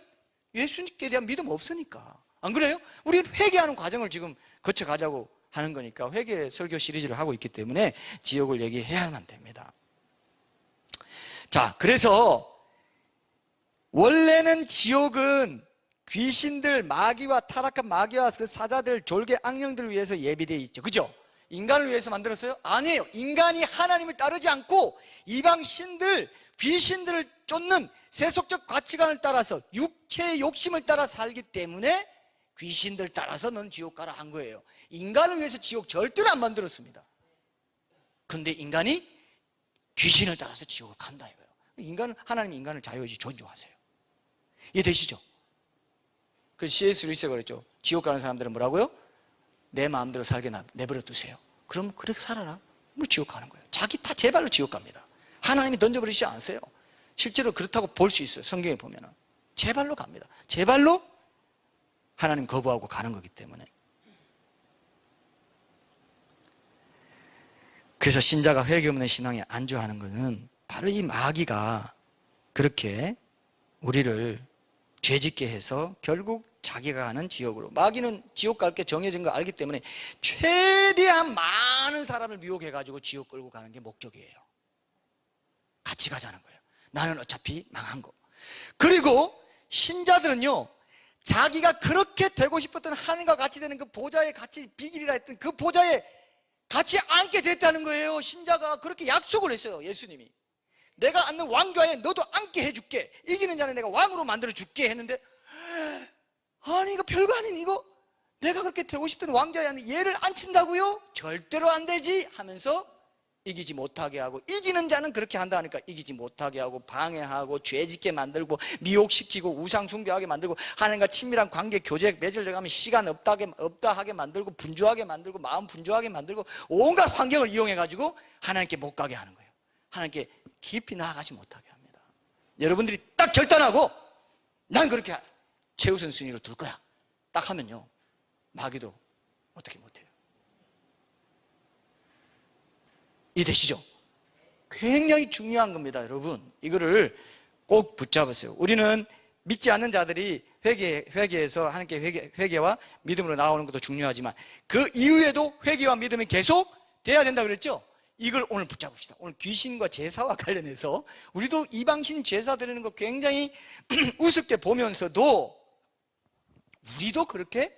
예수님께 대한 믿음 없으니까. 안 그래요? 우리 회개하는 과정을 지금 거쳐가자고 하는 거니까 회개 설교 시리즈를 하고 있기 때문에 지옥을 얘기해야만 됩니다. 자, 그래서 원래는 지옥은 귀신들, 마귀와 타락한 마귀와 그 사자들, 졸개 악령들을 위해서 예비되어 있죠. 그죠? 인간을 위해서 만들었어요? 아니에요. 인간이 하나님을 따르지 않고 이방 신들, 귀신들을 쫓는 세속적 가치관을 따라서 육체의 욕심을 따라 살기 때문에 귀신들 따라서 넌 지옥 가라 한 거예요. 인간을 위해서 지옥 절대로 안 만들었습니다. 근데 인간이 귀신을 따라서 지옥을 간다 이거예요. 하나님이 인간을 자유의지 존중하세요. 이해되시죠? 그래서 C.S. 루이스가 그랬죠. 지옥 가는 사람들은 뭐라고요? 내 마음대로 살게 내버려 두세요. 그럼 그렇게 살아라. 뭐 지옥 가는 거예요. 자기 다 제 발로 지옥 갑니다. 하나님이 던져버리지 않으세요. 실제로 그렇다고 볼 수 있어요. 성경에 보면은 제 발로 갑니다. 제 발로 하나님 거부하고 가는 거기 때문에. 그래서 신자가 회개 없는 신앙에 안주하는 것은 바로 이 마귀가 그렇게 우리를 죄짓게 해서 결국 자기가 가는 지옥으로, 마귀는 지옥 갈 게 정해진 거 알기 때문에 최대한 많은 사람을 미혹해가지고 지옥 끌고 가는 게 목적이에요. 같이 가자는 거예요. 나는 어차피 망한 거. 그리고 신자들은요, 자기가 그렇게 되고 싶었던 하나님과 같이 되는 그 보좌의 같이 비길이라 했던 그 보좌에 같이 앉게 됐다는 거예요. 신자가 그렇게 약속을 했어요. 예수님이 내가 앉는 왕좌에 너도 앉게 해줄게, 이기는 자는 내가 왕으로 만들어 줄게 했는데, 아니 이거 별거 아닌 이거 내가 그렇게 되고 싶던 왕좌에 앉는 얘를 앉힌다고요? 절대로 안 되지 하면서 이기지 못하게 하고, 이기는 자는 그렇게 한다 하니까 이기지 못하게 하고 방해하고 죄짓게 만들고 미혹시키고 우상 숭배하게 만들고 하나님과 친밀한 관계 교제 맺으려고 하면 시간 없다 하게 만들고 분주하게 만들고 마음 분주하게 만들고 온갖 환경을 이용해 가지고 하나님께 못 가게 하는 거예요. 하나님께 깊이 나아가지 못하게 합니다. 여러분들이 딱 결단하고 난 그렇게 최우선순위로 둘 거야 딱 하면요, 마귀도 어떻게 못해요. 이해되시죠? 굉장히 중요한 겁니다. 여러분 이거를 꼭 붙잡으세요. 우리는 믿지 않는 자들이 회개해서 하나님께 회개와 믿음으로 나오는 것도 중요하지만 그 이후에도 회개와 믿음이 계속 돼야 된다 그랬죠? 이걸 오늘 붙잡읍시다. 오늘 귀신과 제사와 관련해서 우리도 이방신 제사 드리는 거 굉장히 우습게 보면서도 우리도 그렇게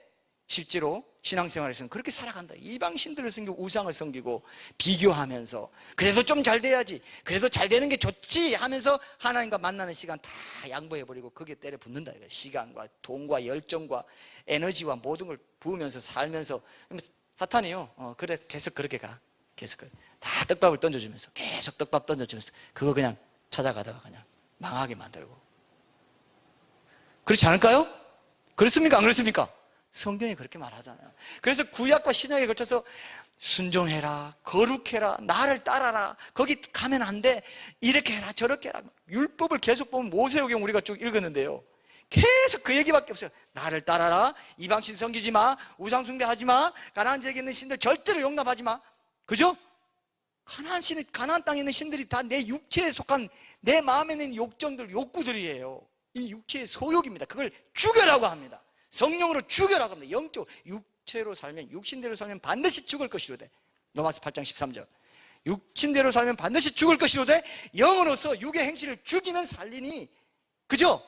실제로 신앙생활에서는 그렇게 살아간다. 이방신들을 섬기고 우상을 섬기고 비교하면서 그래도 좀 잘 돼야지, 그래도 잘 되는 게 좋지 하면서 하나님과 만나는 시간 다 양보해버리고 거기에 때려 붙는다. 시간과 돈과 열정과 에너지와 모든 걸 부으면서 살면서. 사탄이요, 그래 계속 그렇게 가. 계속 다 떡밥을 던져주면서 계속 떡밥 던져주면서 그거 그냥 찾아가다가 그냥 망하게 만들고. 그렇지 않을까요? 그렇습니까? 안 그렇습니까? 성경이 그렇게 말하잖아요. 그래서 구약과 신약에 걸쳐서 순종해라, 거룩해라, 나를 따라라, 거기 가면 안 돼, 이렇게 해라, 저렇게 해라. 율법을 계속 보면 모세오경 우리가 쭉 읽었는데요, 계속 그 얘기밖에 없어요. 나를 따라라, 이방신 섬기지 마, 우상 숭배하지 마, 가나안 지역에 있는 신들 절대로 용납하지 마. 그죠? 가나안 땅에 있는 신들이 다 내 육체에 속한, 내 마음에 있는 욕정들, 욕구들이에요. 이 육체의 소욕입니다. 그걸 죽여라고 합니다. 성령으로 죽여라고 합니다. 영적 육체로 살면, 육신대로 살면 반드시 죽을 것이로되, 로마서 8장 13절, 육신대로 살면 반드시 죽을 것이로되 영으로서 육의 행실을 죽이면 살리니. 그죠?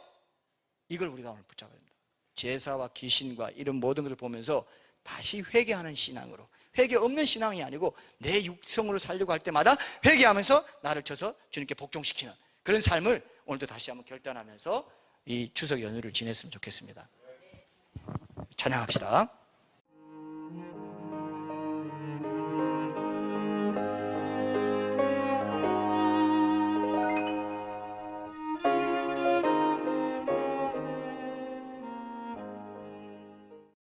이걸 우리가 오늘 붙잡아야 됩니다. 제사와 귀신과 이런 모든 것을 보면서 다시 회개하는 신앙으로, 회개 없는 신앙이 아니고 내 육성으로 살려고 할 때마다 회개하면서 나를 쳐서 주님께 복종시키는 그런 삶을 오늘도 다시 한번 결단하면서 이 추석 연휴를 지냈으면 좋겠습니다. 찬양합시다.